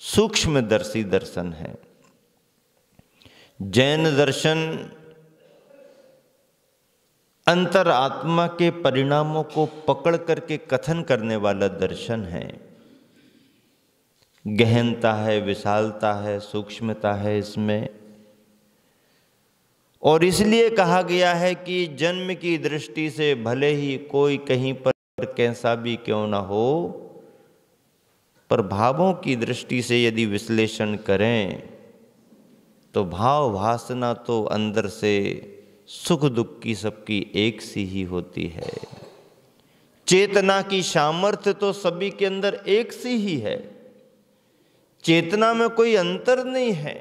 सूक्ष्मदर्शी दर्शन है। जैन दर्शन अंतरात्मा के परिणामों को पकड़ करके कथन करने वाला दर्शन है। गहनता है, विशालता है, सूक्ष्मता है इसमें। और इसलिए कहा गया है कि जन्म की दृष्टि से भले ही कोई कहीं पर कैसा भी क्यों ना हो, पर भावों की दृष्टि से यदि विश्लेषण करें तो भाव वासना तो अंदर से सुख दुख की सबकी एक सी ही होती है। चेतना की सामर्थ्य तो सभी के अंदर एक सी ही है। चेतना में कोई अंतर नहीं है।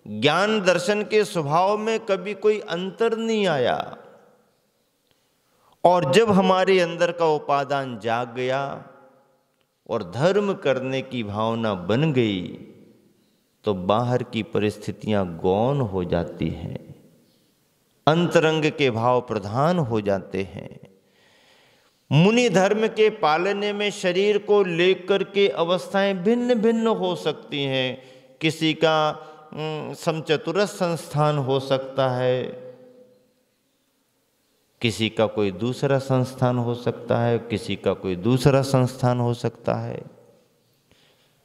ज्ञान दर्शन के स्वभाव में कभी कोई अंतर नहीं आया। और जब हमारे अंदर का उपादान जाग गया और धर्म करने की भावना बन गई तो बाहर की परिस्थितियां गौण हो जाती हैं, अंतरंग के भाव प्रधान हो जाते हैं। मुनि धर्म के पालने में शरीर को लेकर के अवस्थाएं भिन्न भिन्न हो सकती हैं। किसी का समचतुरस संस्थान हो सकता है, किसी का कोई दूसरा संस्थान हो सकता है, किसी का कोई दूसरा संस्थान हो सकता है।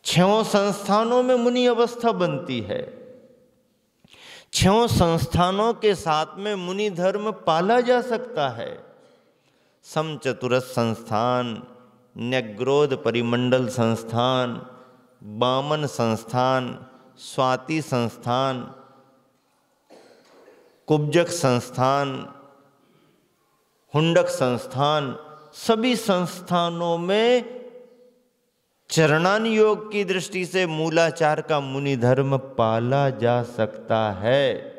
6 संस्थानों में मुनि अवस्था बनती है। 6 संस्थानों के साथ में मुनि धर्म पाला जा सकता है। समचतुरस संस्थान, न्यग्रोध परिमंडल संस्थान, वामन संस्थान, स्वाति संस्थान, कुब्जक संस्थान, हुंडक संस्थान, सभी संस्थानों में चरणान योग की दृष्टि से मूलाचार का मुनि धर्म पाला जा सकता है।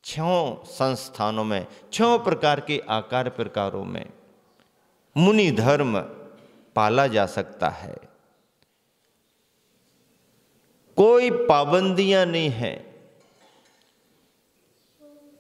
6 संस्थानों में, 6 प्रकार के आकार प्रकारों में मुनि धर्म पाला जा सकता है। कोई पाबंदियां नहीं है।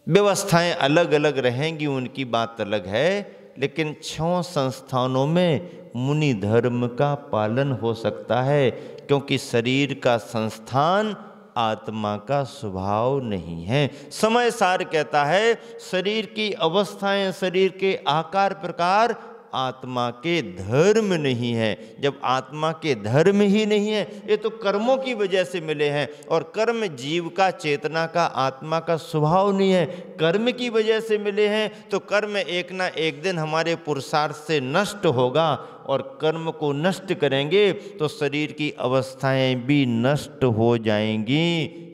व्यवस्थाएं अलग अलग रहेंगी, उनकी बात अलग है, लेकिन 6 संस्थानों में मुनि धर्म का पालन हो सकता है, क्योंकि शरीर का संस्थान आत्मा का स्वभाव नहीं है। समय सार कहता है शरीर की अवस्थाएं, शरीर के आकार प्रकार आत्मा के धर्म नहीं है। जब आत्मा के धर्म ही नहीं है, ये तो कर्मों की वजह से मिले हैं, और कर्म जीव का, चेतना का, आत्मा का स्वभाव नहीं है। कर्म की वजह से मिले हैं तो कर्म एक ना एक दिन हमारे पुरुषार्थ से नष्ट होगा, और कर्म को नष्ट करेंगे तो शरीर की अवस्थाएं भी नष्ट हो जाएंगी।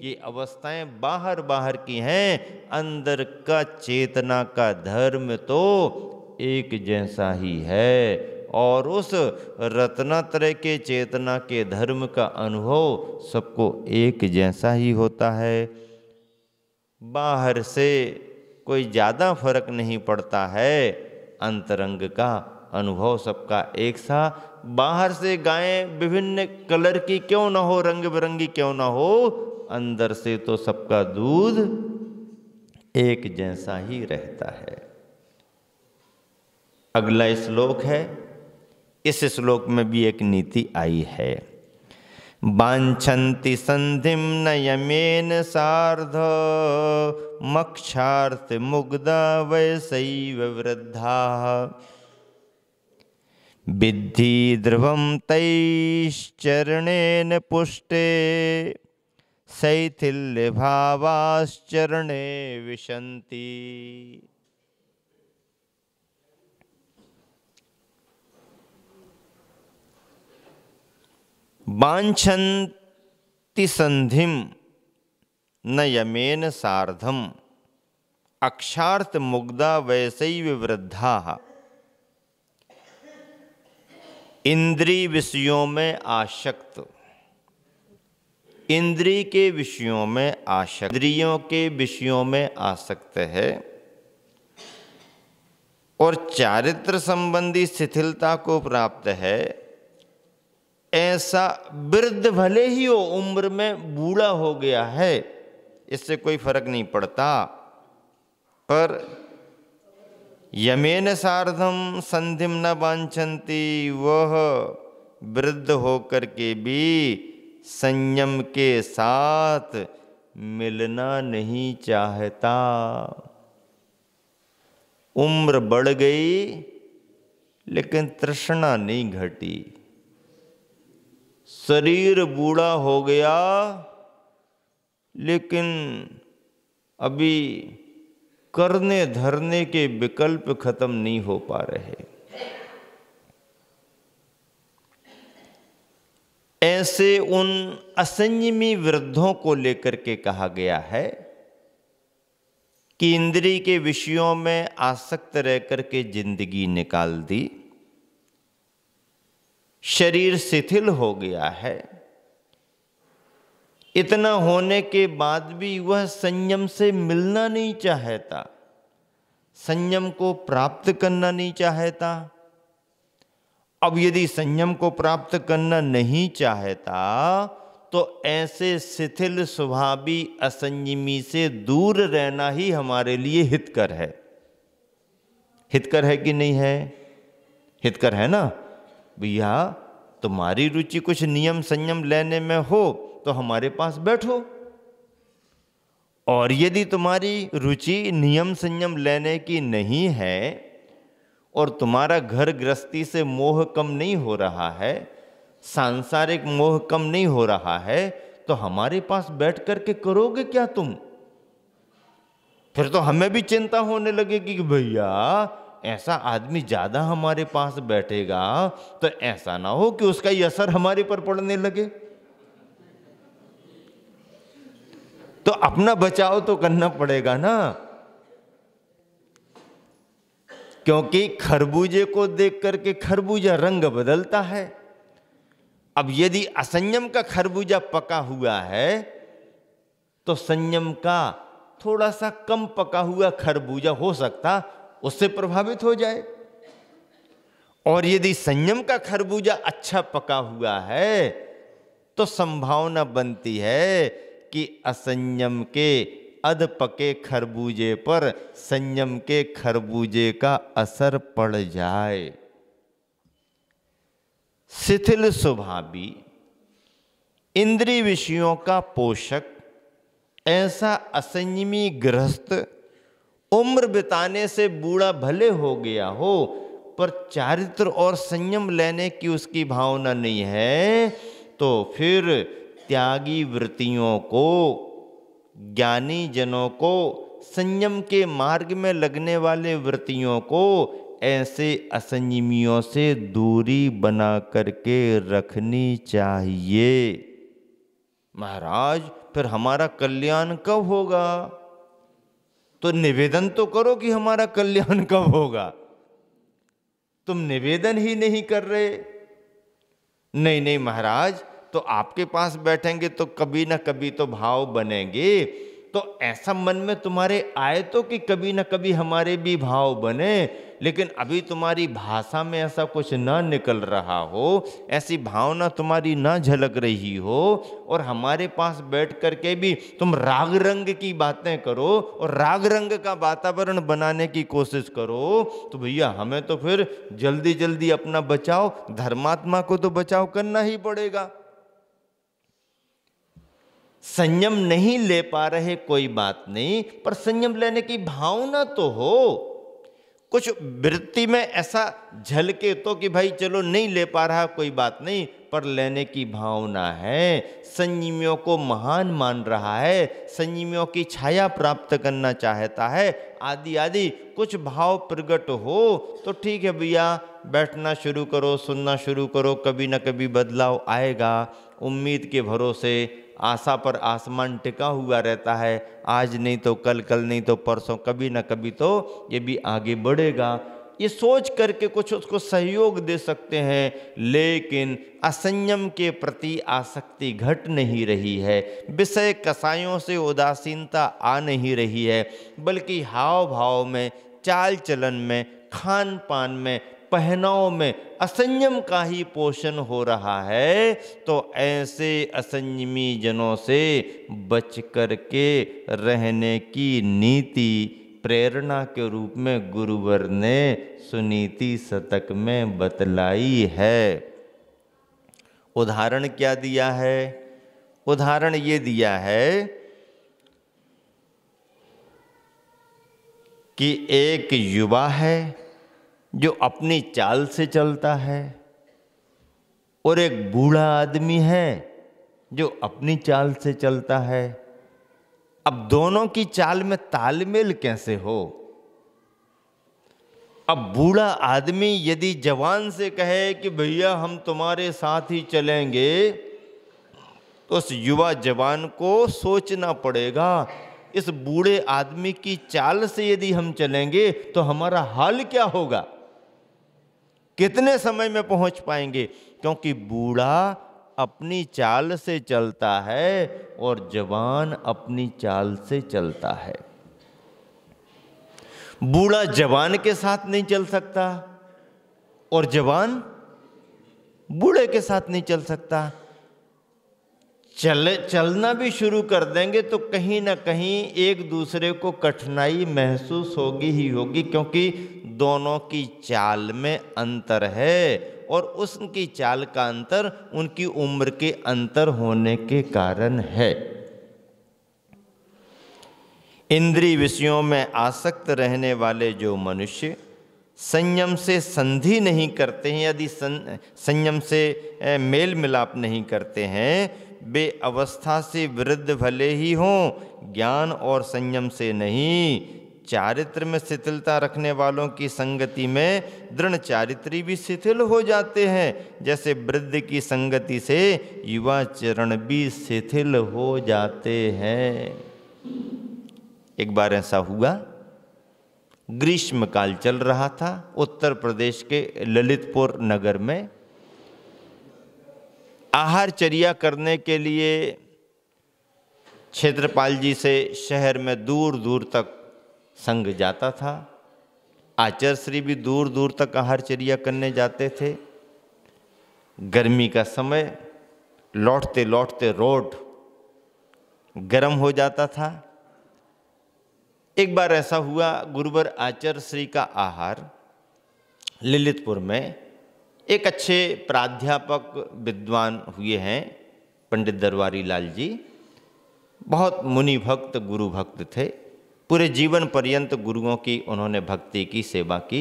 ये अवस्थाएं बाहर बाहर की हैं, अंदर का चेतना का धर्म तो एक जैसा ही है। और उस रत्नत्रय के चेतना के धर्म का अनुभव सबको एक जैसा ही होता है। बाहर से कोई ज़्यादा फर्क नहीं पड़ता है, अंतरंग का अनुभव सबका एक सा। बाहर से गायें विभिन्न कलर की क्यों ना हो, रंग बिरंगी क्यों ना हो, अंदर से तो सबका दूध एक जैसा ही रहता है। अगला श्लोक है। इस श्लोक में भी एक नीति आई है। वाञ्छन्ति संधिं न यमेन सार्ध मक्षार्थ मुग्धा वयसैव वृद्धाः विद्धि ध्रुवं तैश्चरणेन पुष्टे शैथिल्यभावाश्चरणे विशन्ति। वाञ्छन्ति संधिं न यमेन सार्धम अक्षार्थ मुग्धा वैसैव वृद्धाः। इंद्रिय विषयों में आसक्त, इंद्रिय के विषयों में आसक्त, इंद्रियों के विषयों में आसक्त है और चारित्र संबंधी शिथिलता को प्राप्त है, ऐसा वृद्ध भले ही हो उम्र में बूढ़ा हो गया है, इससे कोई फर्क नहीं पड़ता, पर यमेन सार्धम संधिम न वांछन्ति, वह वृद्ध होकर के भी संयम के साथ मिलना नहीं चाहता। उम्र बढ़ गई लेकिन तृष्णा नहीं घटी, शरीर बूढ़ा हो गया लेकिन अभी करने धरने के विकल्प खत्म नहीं हो पा रहे। ऐसे उन असंयमी वृद्धों को लेकर के कहा गया है कि इंद्रिय के विषयों में आसक्त रह करके जिंदगी निकाल दी, शरीर शिथिल हो गया है, इतना होने के बाद भी वह संयम से मिलना नहीं चाहता, संयम को प्राप्त करना नहीं चाहता। अब यदि संयम को प्राप्त करना नहीं चाहता तो ऐसे शिथिल स्वभावी असंयमी से दूर रहना ही हमारे लिए हितकर है। हितकर है कि नहीं है? हितकर है ना भैया। तुम्हारी रुचि कुछ नियम संयम लेने में हो तो हमारे पास बैठो, और यदि तुम्हारी रुचि नियम संयम लेने की नहीं है और तुम्हारा घर गृहस्थी से मोह कम नहीं हो रहा है, सांसारिक मोह कम नहीं हो रहा है, तो हमारे पास बैठ करके करोगे क्या तुम? फिर तो हमें भी चिंता होने लगेगी कि भैया ऐसा आदमी ज्यादा हमारे पास बैठेगा तो ऐसा ना हो कि उसका ये असर हमारे पर पड़ने लगे। तो अपना बचाव तो करना पड़ेगा ना, क्योंकि खरबूजे को देख करके खरबूजा रंग बदलता है। अब यदि असंयम का खरबूजा पका हुआ है तो संयम का थोड़ा सा कम पका हुआ खरबूजा हो सकता उससे प्रभावित हो जाए, और यदि संयम का खरबूजा अच्छा पका हुआ है तो संभावना बनती है कि असंयम के अध पके खरबूजे पर संयम के खरबूजे का असर पड़ जाए। शिथिल स्वभावी इंद्रिय विषयों का पोषक ऐसा असंयमी गृहस्थ उम्र बिताने से बूढ़ा भले हो गया हो, पर चारित्र और संयम लेने की उसकी भावना नहीं है, तो फिर त्यागी वृत्तियों को, ज्ञानी जनों को, संयम के मार्ग में लगने वाले वृत्तियों को ऐसे असंयमियों से दूरी बना करके रखनी चाहिए। महाराज फिर हमारा कल्याण कब होगा? तो निवेदन तो करो कि हमारा कल्याण कब होगा। तुम निवेदन ही नहीं कर रहे। नहीं नहीं महाराज, तो आपके पास बैठेंगे तो कभी ना कभी तो भाव बनेंगे, तो ऐसा मन में तुम्हारे आए तो कि कभी ना कभी हमारे भी भाव बने, लेकिन अभी तुम्हारी भाषा में ऐसा कुछ ना निकल रहा हो, ऐसी भावना तुम्हारी ना झलक रही हो, और हमारे पास बैठ करके भी तुम राग रंग की बातें करो और राग रंग का वातावरण बनाने की कोशिश करो, तो भैया हमें तो फिर जल्दी जल्दी अपना बचाव, धर्मात्मा को तो बचाव करना ही पड़ेगा। संयम नहीं ले पा रहे कोई बात नहीं, पर संयम लेने की भावना तो हो। कुछ वृत्ति में ऐसा झलके तो कि भाई चलो नहीं ले पा रहा कोई बात नहीं, पर लेने की भावना है, संयमियों को महान मान रहा है, संयमियों की छाया प्राप्त करना चाहता है, आदि आदि कुछ भाव प्रकट हो तो ठीक है भैया, बैठना शुरू करो, सुनना शुरू करो, कभी ना कभी बदलाव आएगा। उम्मीद के भरोसे आशा पर आसमान टिका हुआ रहता है, आज नहीं तो कल, कल नहीं तो परसों, कभी ना कभी तो ये भी आगे बढ़ेगा। ये सोच करके कुछ उसको सहयोग दे सकते हैं, लेकिन असंयम के प्रति आसक्ति घट नहीं रही है, विषय कसायों से उदासीनता आ नहीं रही है, बल्कि हाव भाव में, चाल चलन में, खान पान में, पहनाव में असंयम का ही पोषण हो रहा है। तो ऐसे असंयमी जनों से बच कर के रहने की नीति प्रेरणा के रूप में गुरुवर ने सुनीति शतक में बतलाई है। उदाहरण क्या दिया है? उदाहरण ये दिया है कि एक युवा है जो अपनी चाल से चलता है, और एक बूढ़ा आदमी है जो अपनी चाल से चलता है। अब दोनों की चाल में तालमेल कैसे हो? अब बूढ़ा आदमी यदि जवान से कहे कि भैया हम तुम्हारे साथ ही चलेंगे, तो उस युवा जवान को सोचना पड़ेगा, इस बूढ़े आदमी की चाल से यदि हम चलेंगे तो हमारा हाल क्या होगा, कितने समय में पहुंच पाएंगे? क्योंकि बूढ़ा अपनी चाल से चलता है और जवान अपनी चाल से चलता है। बूढ़ा जवान के साथ नहीं चल सकता और जवान बूढ़े के साथ नहीं चल सकता। चलना भी शुरू कर देंगे तो कहीं ना कहीं एक दूसरे को कठिनाई महसूस होगी ही होगी, क्योंकि दोनों की चाल में अंतर है, और उसकी चाल का अंतर उनकी उम्र के अंतर होने के कारण है। इंद्रिय विषयों में आसक्त रहने वाले जो मनुष्य संयम से संधि नहीं करते हैं, यदि संयम से मेल मिलाप नहीं करते हैं, वे अवस्था से वृद्ध भले ही हों, ज्ञान और संयम से नहीं। चारित्र में शिथिलता रखने वालों की संगति में दृढ़ चारित्री भी शिथिल हो जाते हैं, जैसे वृद्ध की संगति से युवा चरण भी शिथिल हो जाते हैं। एक बार ऐसा हुआ, ग्रीष्म काल चल रहा था उत्तर प्रदेश के ललितपुर नगर में। आहारचर्या करने के लिए क्षेत्रपाल जी से शहर में दूर दूर तक संघ जाता था। आचार्य श्री भी दूर दूर तक आहारचर्या करने जाते थे। गर्मी का समय, लौटते लौटते रोड गर्म हो जाता था। एक बार ऐसा हुआ, गुरुवर आचार्य श्री का आहार ललितपुर में एक अच्छे प्राध्यापक विद्वान हुए हैं, पंडित दरबारी लाल जी, बहुत मुनि भक्त गुरु भक्त थे। पूरे जीवन पर्यंत गुरुओं की उन्होंने भक्ति की, सेवा की।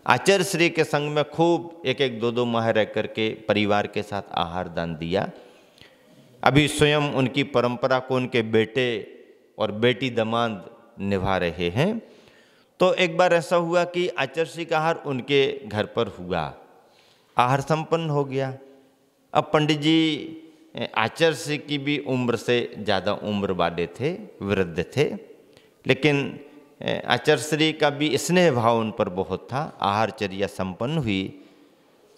आचार्य श्री के संग में खूब एक एक दो दो माह रह करके परिवार के साथ आहार दान दिया। अभी स्वयं उनकी परंपरा को उनके बेटे और बेटी दामाद निभा रहे हैं। तो एक बार ऐसा हुआ कि आचार्य श्री का आहार उनके घर पर हुआ, आहार संपन्न हो गया। अब पंडित जी आचार्य श्री की भी उम्र से ज़्यादा उम्र वाले थे, वृद्ध थे, लेकिन आचार्य श्री का भी स्नेह भाव उन पर बहुत था। आहारचर्या संपन्न हुई।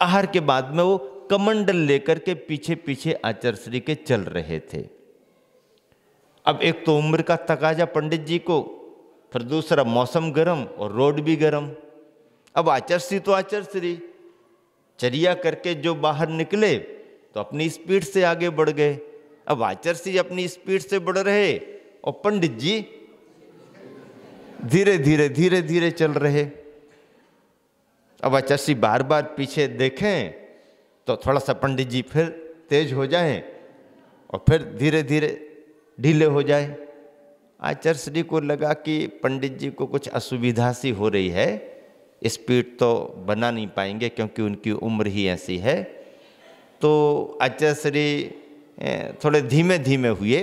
आहार के बाद में वो कमंडल लेकर के पीछे पीछे आचार्य श्री के चल रहे थे। अब एक तो उम्र का तकाजा पंडित जी को, फिर दूसरा मौसम गर्म और रोड भी गर्म। अब आचार्य श्री तो आचार्य श्री चर्या करके जो बाहर निकले तो अपनी स्पीड से आगे बढ़ गए। अब आचार्य श्री अपनी स्पीड से बढ़ रहे और पंडित जी धीरे धीरे धीरे धीरे चल रहे। अब आचार्य श्री बार बार पीछे देखें तो थोड़ा सा पंडित जी फिर तेज हो जाएं और फिर धीरे धीरे ढीले हो जाए। आचार्य श्री को लगा कि पंडित जी को कुछ असुविधा सी हो रही है, स्पीड तो बना नहीं पाएंगे क्योंकि उनकी उम्र ही ऐसी है। तो आचार्य श्री थोड़े धीमे धीमे हुए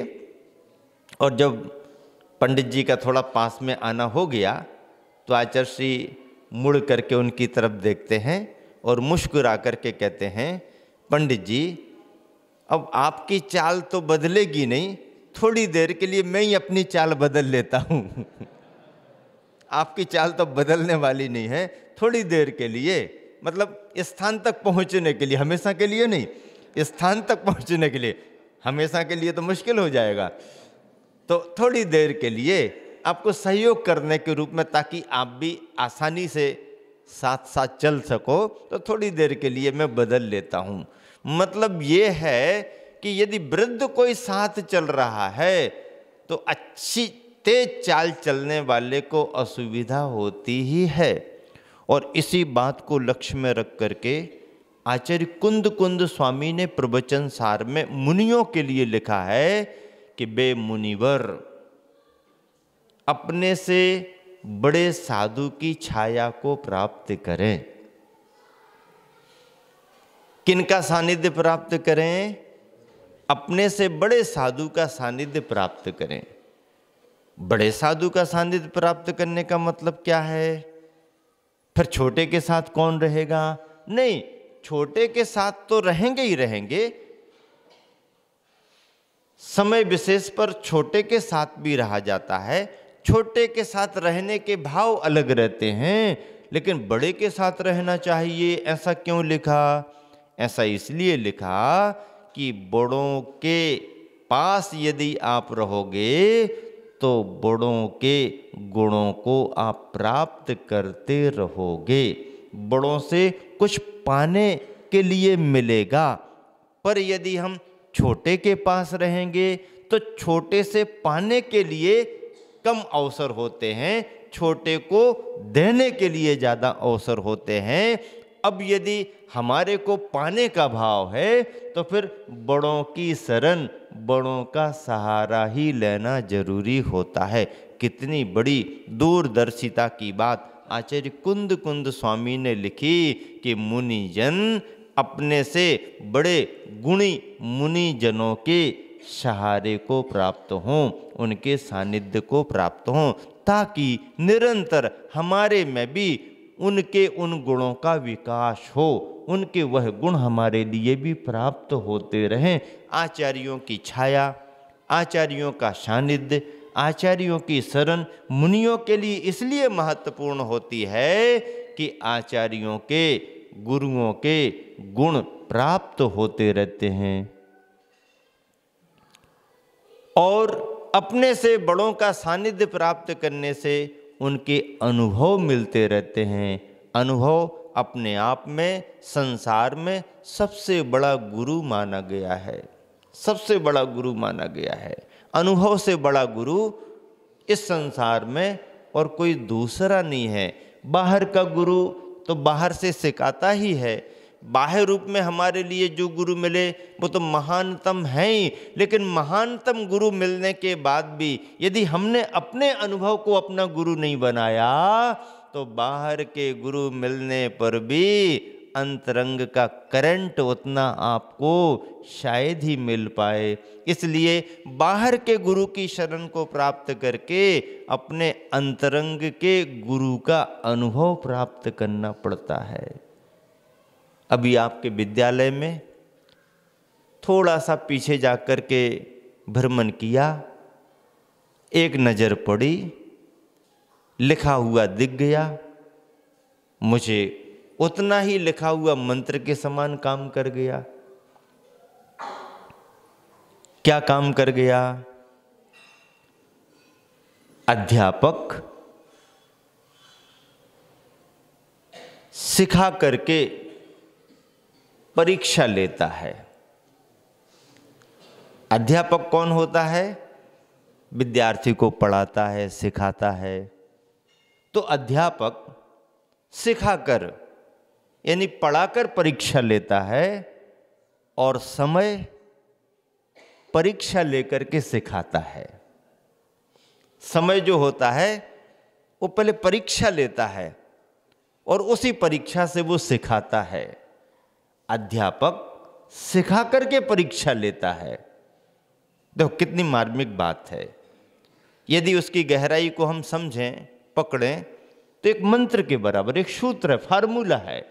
और जब पंडित जी का थोड़ा पास में आना हो गया तो आचार्य श्री मुड़ करके उनकी तरफ देखते हैं और मुस्कुरा करके कहते हैं, पंडित जी अब आपकी चाल तो बदलेगी नहीं, थोड़ी देर के लिए मैं ही अपनी चाल बदल लेता हूँ। आपकी चाल तो बदलने वाली नहीं है, थोड़ी देर के लिए, मतलब स्थान तक पहुँचने के लिए, हमेशा के लिए नहीं, स्थान तक पहुँचने के लिए। हमेशा के लिए तो मुश्किल हो जाएगा, तो थोड़ी देर के लिए आपको सहयोग करने के रूप में, ताकि आप भी आसानी से साथ साथ चल सको, तो थोड़ी देर के लिए मैं बदल लेता हूँ। मतलब ये है कि यदि वृद्ध कोई साथ चल रहा है तो अच्छी तेज चाल चलने वाले को असुविधा होती ही है। और इसी बात को लक्ष्य में रख करके आचार्य कुंद कुंद स्वामी ने प्रवचन सार में मुनियों के लिए लिखा है कि बे मुनिवर, अपने से बड़े साधु की छाया को प्राप्त करें। किनका सानिध्य प्राप्त करें? अपने से बड़े साधु का सानिध्य प्राप्त करें। बड़े साधु का सानिध्य प्राप्त करने का मतलब क्या है? फिर छोटे के साथ कौन रहेगा? नहीं, छोटे के साथ तो रहेंगे ही रहेंगे, समय विशेष पर छोटे के साथ भी रहा जाता है। छोटे के साथ रहने के भाव अलग रहते हैं, लेकिन बड़े के साथ रहना चाहिए, ऐसा क्यों लिखा? ऐसा इसलिए लिखा कि बड़ों के पास यदि आप रहोगे तो बड़ों के गुणों को आप प्राप्त करते रहोगे। बड़ों से कुछ पाने के लिए मिलेगा। पर यदि हम छोटे के पास रहेंगे तो छोटे से पाने के लिए कम अवसर होते हैं, छोटे को देने के लिए ज़्यादा अवसर होते हैं। अब यदि हमारे को पाने का भाव है तो फिर बड़ों की शरण, बड़ों का सहारा ही लेना जरूरी होता है। कितनी बड़ी दूरदर्शिता की बात आचार्य कुंद कुंद स्वामी ने लिखी कि मुनिजन अपने से बड़े गुणी मुनिजनों के सहारे को प्राप्त हों, उनके सानिध्य को प्राप्त हों, ताकि निरंतर हमारे में भी उनके उन गुणों का विकास हो, उनके वह गुण हमारे लिए भी प्राप्त होते रहें। आचार्यों की छाया, आचार्यों का सानिध्य, आचार्यों की शरण मुनियों के लिए इसलिए महत्वपूर्ण होती है कि आचार्यों के, गुरुओं के गुण प्राप्त होते रहते हैं और अपने से बड़ों का सानिध्य प्राप्त करने से उनके अनुभव मिलते रहते हैं। अनुभव अपने आप में संसार में सबसे बड़ा गुरु माना गया है, सबसे बड़ा गुरु माना गया है। अनुभव से बड़ा गुरु इस संसार में और कोई दूसरा नहीं है। बाहर का गुरु तो बाहर से सिखाता ही है, बाह्य रूप में हमारे लिए जो गुरु मिले वो तो महानतम है ही, लेकिन महानतम गुरु मिलने के बाद भी यदि हमने अपने अनुभव को अपना गुरु नहीं बनाया तो बाहर के गुरु मिलने पर भी अंतरंग का करंट उतना आपको शायद ही मिल पाए। इसलिए बाहर के गुरु की शरण को प्राप्त करके अपने अंतरंग के गुरु का अनुभव प्राप्त करना पड़ता है। अभी आपके विद्यालय में थोड़ा सा पीछे जाकर के भ्रमण किया, एक नज़र पड़ी, लिखा हुआ दिख गया, मुझे उतना ही लिखा हुआ मंत्र के समान काम कर गया। क्या काम कर गया? अध्यापक सिखा करके परीक्षा लेता है। अध्यापक कौन होता है? विद्यार्थी को पढ़ाता है, सिखाता है। तो अध्यापक सिखाकर यानी पढ़ाकर परीक्षा लेता है और समय परीक्षा लेकर के सिखाता है। समय जो होता है वो पहले परीक्षा लेता है और उसी परीक्षा से वो सिखाता है। अध्यापक सिखा करके परीक्षा लेता है। देखो कितनी मार्मिक बात है। यदि उसकी गहराई को हम समझें, पकड़ें, तो एक मंत्र के बराबर, एक सूत्र है, फार्मूला है।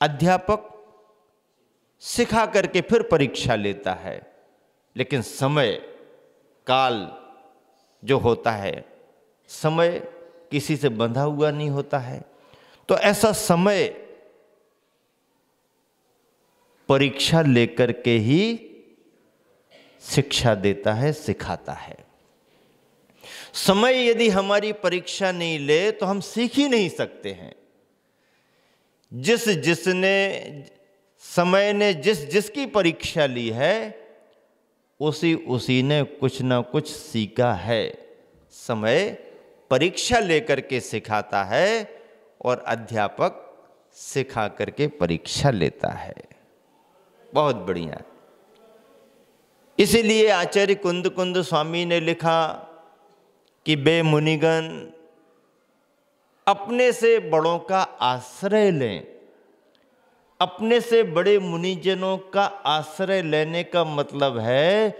अध्यापक सिखा करके फिर परीक्षा लेता है, लेकिन समय काल जो होता है, समय किसी से बंधा हुआ नहीं होता है। तो ऐसा समय परीक्षा लेकर के ही शिक्षा देता है, सिखाता है। समय यदि हमारी परीक्षा नहीं ले तो हम सीख ही नहीं सकते हैं। समय ने जिसकी परीक्षा ली है, उसी ने कुछ ना कुछ सीखा है। समय परीक्षा लेकर के सिखाता है और अध्यापक सिखा करके परीक्षा लेता है। बहुत बढ़िया। इसीलिए आचार्य कुंद स्वामी ने लिखा कि बे मुनिगण अपने से बड़ों का आश्रय लें। अपने से बड़े मुनिजनों का आश्रय लेने का मतलब है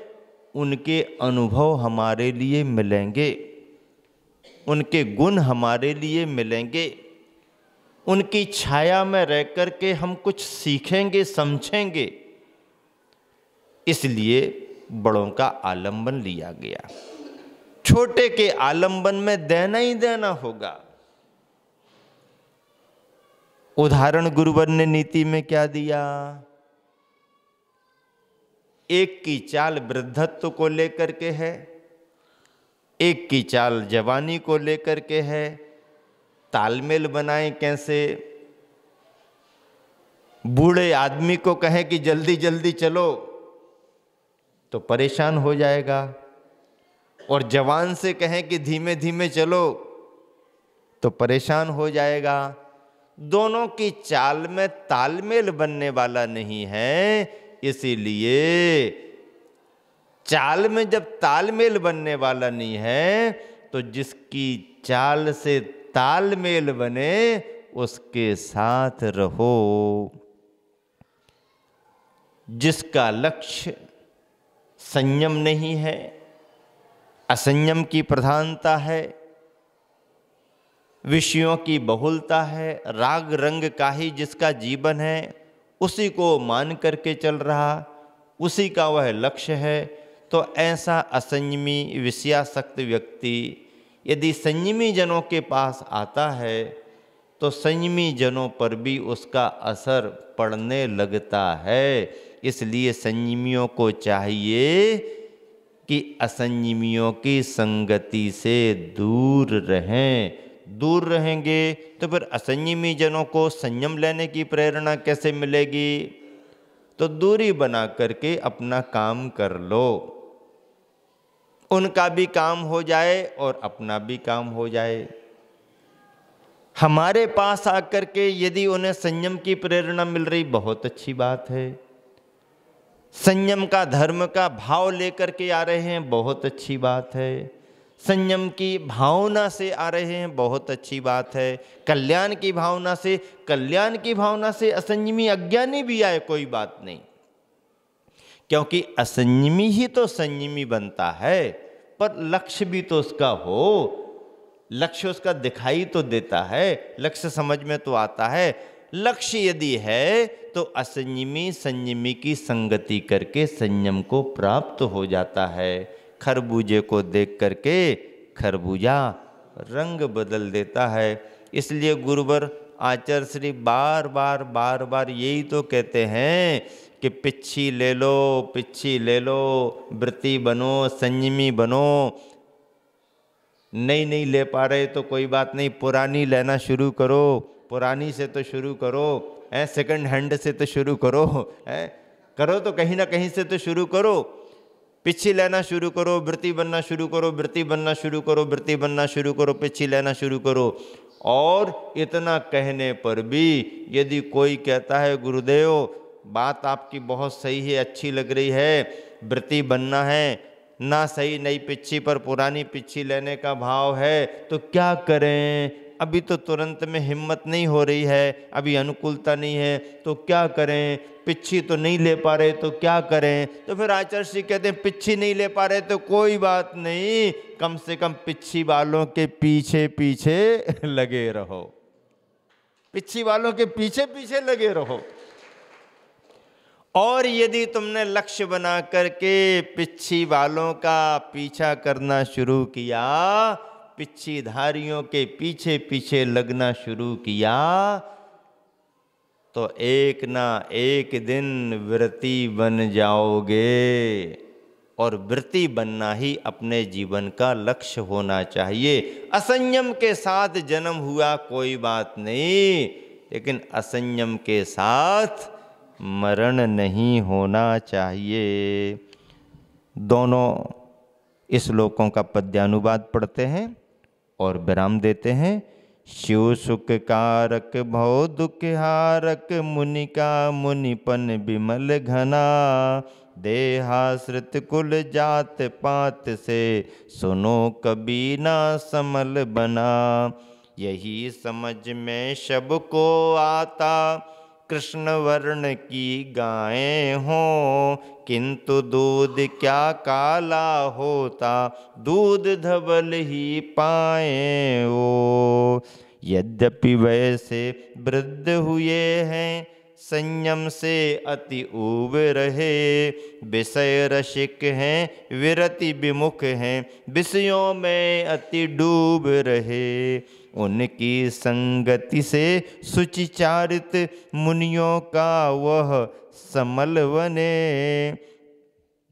उनके अनुभव हमारे लिए मिलेंगे, उनके गुण हमारे लिए मिलेंगे, उनकी छाया में रह कर के हम कुछ सीखेंगे, समझेंगे। इसलिए बड़ों का आलंबन लिया गया। छोटे के आलंबन में देना ही देना होगा। उदाहरण गुरुवर ने नीति में क्या दिया? एक की चाल वृद्धत्व को लेकर के है, एक की चाल जवानी को लेकर के है। तालमेल बनाएं कैसे? बूढ़े आदमी को कहें कि जल्दी जल्दी चलो तो परेशान हो जाएगा, और जवान से कहें कि धीमे धीमे चलो तो परेशान हो जाएगा। दोनों की चाल में तालमेल बनने वाला नहीं है। इसीलिए चाल में जब तालमेल बनने वाला नहीं है तो जिसकी चाल से तालमेल बने उसके साथ रहो। जिसका लक्ष्य संयम नहीं है, असंयम की प्रधानता है, विषयों की बहुलता है, राग रंग का ही जिसका जीवन है, उसी को मान करके चल रहा, उसी का वह लक्ष्य है, तो ऐसा असंयमी विषयासक्त व्यक्ति यदि संयमी जनों के पास आता है तो संयमी जनों पर भी उसका असर पड़ने लगता है। इसलिए संयमियों को चाहिए कि असंयमियों की संगति से दूर रहें। दूर रहेंगे तो फिर असंयमी जनों को संयम लेने की प्रेरणा कैसे मिलेगी? तो दूरी बना करके अपना काम कर लो, उनका भी काम हो जाए और अपना भी काम हो जाए। हमारे पास आकर के यदि उन्हें संयम की प्रेरणा मिल रही, बहुत अच्छी बात है। संयम का, धर्म का भाव लेकर के आ रहे हैं, बहुत अच्छी बात है। संयम की भावना से आ रहे हैं, बहुत अच्छी बात है। कल्याण की भावना से असंयमी अज्ञानी भी आए, कोई बात नहीं, क्योंकि असंयमी ही तो संयमी बनता है। पर लक्ष्य भी तो उसका हो, लक्ष्य उसका दिखाई तो देता है, लक्ष्य समझ में तो आता है। लक्ष्य यदि है तो असंयमी संयमी की संगति करके संयम को प्राप्त हो जाता है। खरबूजे को देख करके खरबूजा रंग बदल देता है। इसलिए गुरुवर आचार्य श्री बार बार यही तो कहते हैं कि पिच्छी ले लो, व्रती बनो, संयमी बनो। नहीं ले पा रहे तो कोई बात नहीं, पुरानी लेना शुरू करो, पुरानी से तो शुरू करो, सेकंड हैंड से तो शुरू करो, करो तो कहीं ना कहीं से तो शुरू करो। पिच्छी लेना शुरू करो, व्रती बनना शुरू करो, व्रती बनना शुरू करो, व्रती बनना शुरू करो, पिच्छी लेना शुरू करो। और इतना कहने पर भी यदि कोई कहता है गुरुदेव बात आपकी बहुत सही है, अच्छी लग रही है, व्रती बनना है, ना सही नई पिच्छी पर पुरानी पिच्छी लेने का भाव है, तो क्या करें? अभी तो तुरंत में हिम्मत नहीं हो रही है, अभी अनुकूलता नहीं है, तो क्या करें? पिच्छी तो नहीं ले पा रहे, तो क्या करें? तो फिर आचार्य श्री कहते हैं पिच्छी नहीं ले पा रहे तो कोई बात नहीं, कम से कम पिच्छी वालों के पीछे पीछे लगे रहो, पिच्छी वालों के पीछे पीछे लगे रहो। और यदि तुमने लक्ष्य बना करके पिच्छी वालों का पीछा करना शुरू किया, पिच्छीधारियों के पीछे पीछे लगना शुरू किया, तो एक ना एक दिन व्रती बन जाओगे। और व्रती बनना ही अपने जीवन का लक्ष्य होना चाहिए। असंयम के साथ जन्म हुआ कोई बात नहीं, लेकिन असंयम के साथ मरण नहीं होना चाहिए। दोनों इस श्लोकों का पद्यानुवाद पढ़ते हैं और विराम देते हैं। शिव सुख कारक भव दुख हारक, मुनि का मुनिपन विमल घना, देहाश्रित कुल जात पात से, सुनो कभी ना समल बना। यही समझ में सबको आता, कृष्ण वर्ण की गायें हों, किंतु दूध क्या काला होता, दूध धवल ही पाए ओ। यद्यपि वैसे वृद्ध हुए हैं, संयम से अति ऊब रहे, विषय रसिक हैं विरति विमुख हैं, विषयों में अति डूब रहे। उनकी संगति से सुचिचारित मुनियों का वह समल बने,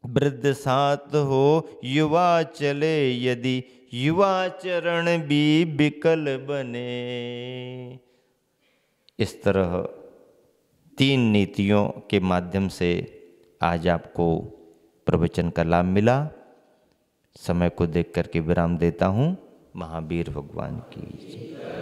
वृद्ध साथ हो युवा चले, यदि युवा चरण भी विकल बने। इस तरह 3 नीतियों के माध्यम से आज आपको प्रवचन का लाभ मिला। समय को देख करके विराम देता हूँ। महावीर भगवान की जय।